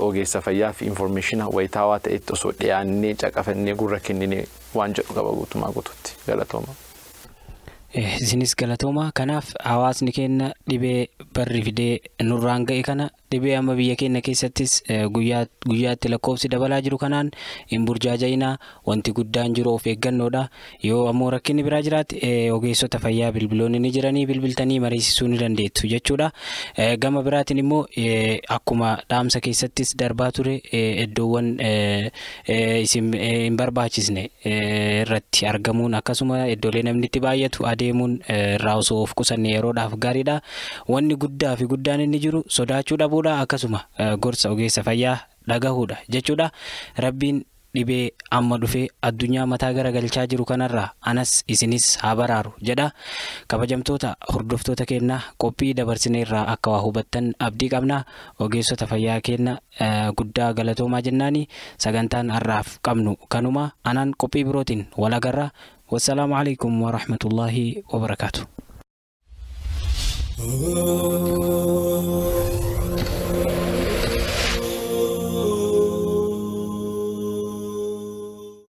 ogeessa fayyaa fi information wayitaawaa ta'etti osoo dhiyaannee caqafannee gurra kennine waan jedhu qaba guutumaa guututti. Galatooma. Isinis galatooma. Kanaaf hawaasni keenya dhibee barri fidee nurraan ga'e kana dhibee amma biyya keenya keessattis guyyaatti lakkoofsi dabalaa jiru kanaan hin burjaajayinaa wanti guddaan jiru of eeggannoodha. Yoo ammoo rakkinni biraa jiraate ogeessota fayyaa bilbiloonni ni jiranii bilbiltanii mariisisuu ni dandeettu jechuudha. Gama biraatiin immoo akkuma dhaamsa keessattis darbaa ture iddoowwan isin hin barbaachisne irratti argamuun akkasuma iddoolee namni itti baay'atu adeemuun irraa osoo of qusanne yeroodhaaf gaariidha. Wanni guddaa fi guddaan inni jiru sodaachuu dhabuudha akkasuma gorsa ogeessa fayyaa dhagahuudha jechuudha. Rabbiin dhibee amma dhufee addunyaa mataa garagalchaa jiru kanarraa anas isinis haa baraaru jedha. Kabajamtoota hordoftoota keenya qophii dabarsinee irraa akka waa hubattan abdii qabna. Ogeessota fayyaa keenya guddaa galatoomaa jennaani sagantaan har'aaf qabnu kanuma. Anaan qophii birootiin wal agarra. Wassalamu alaikum wa rahmatullahi wa barakatuh.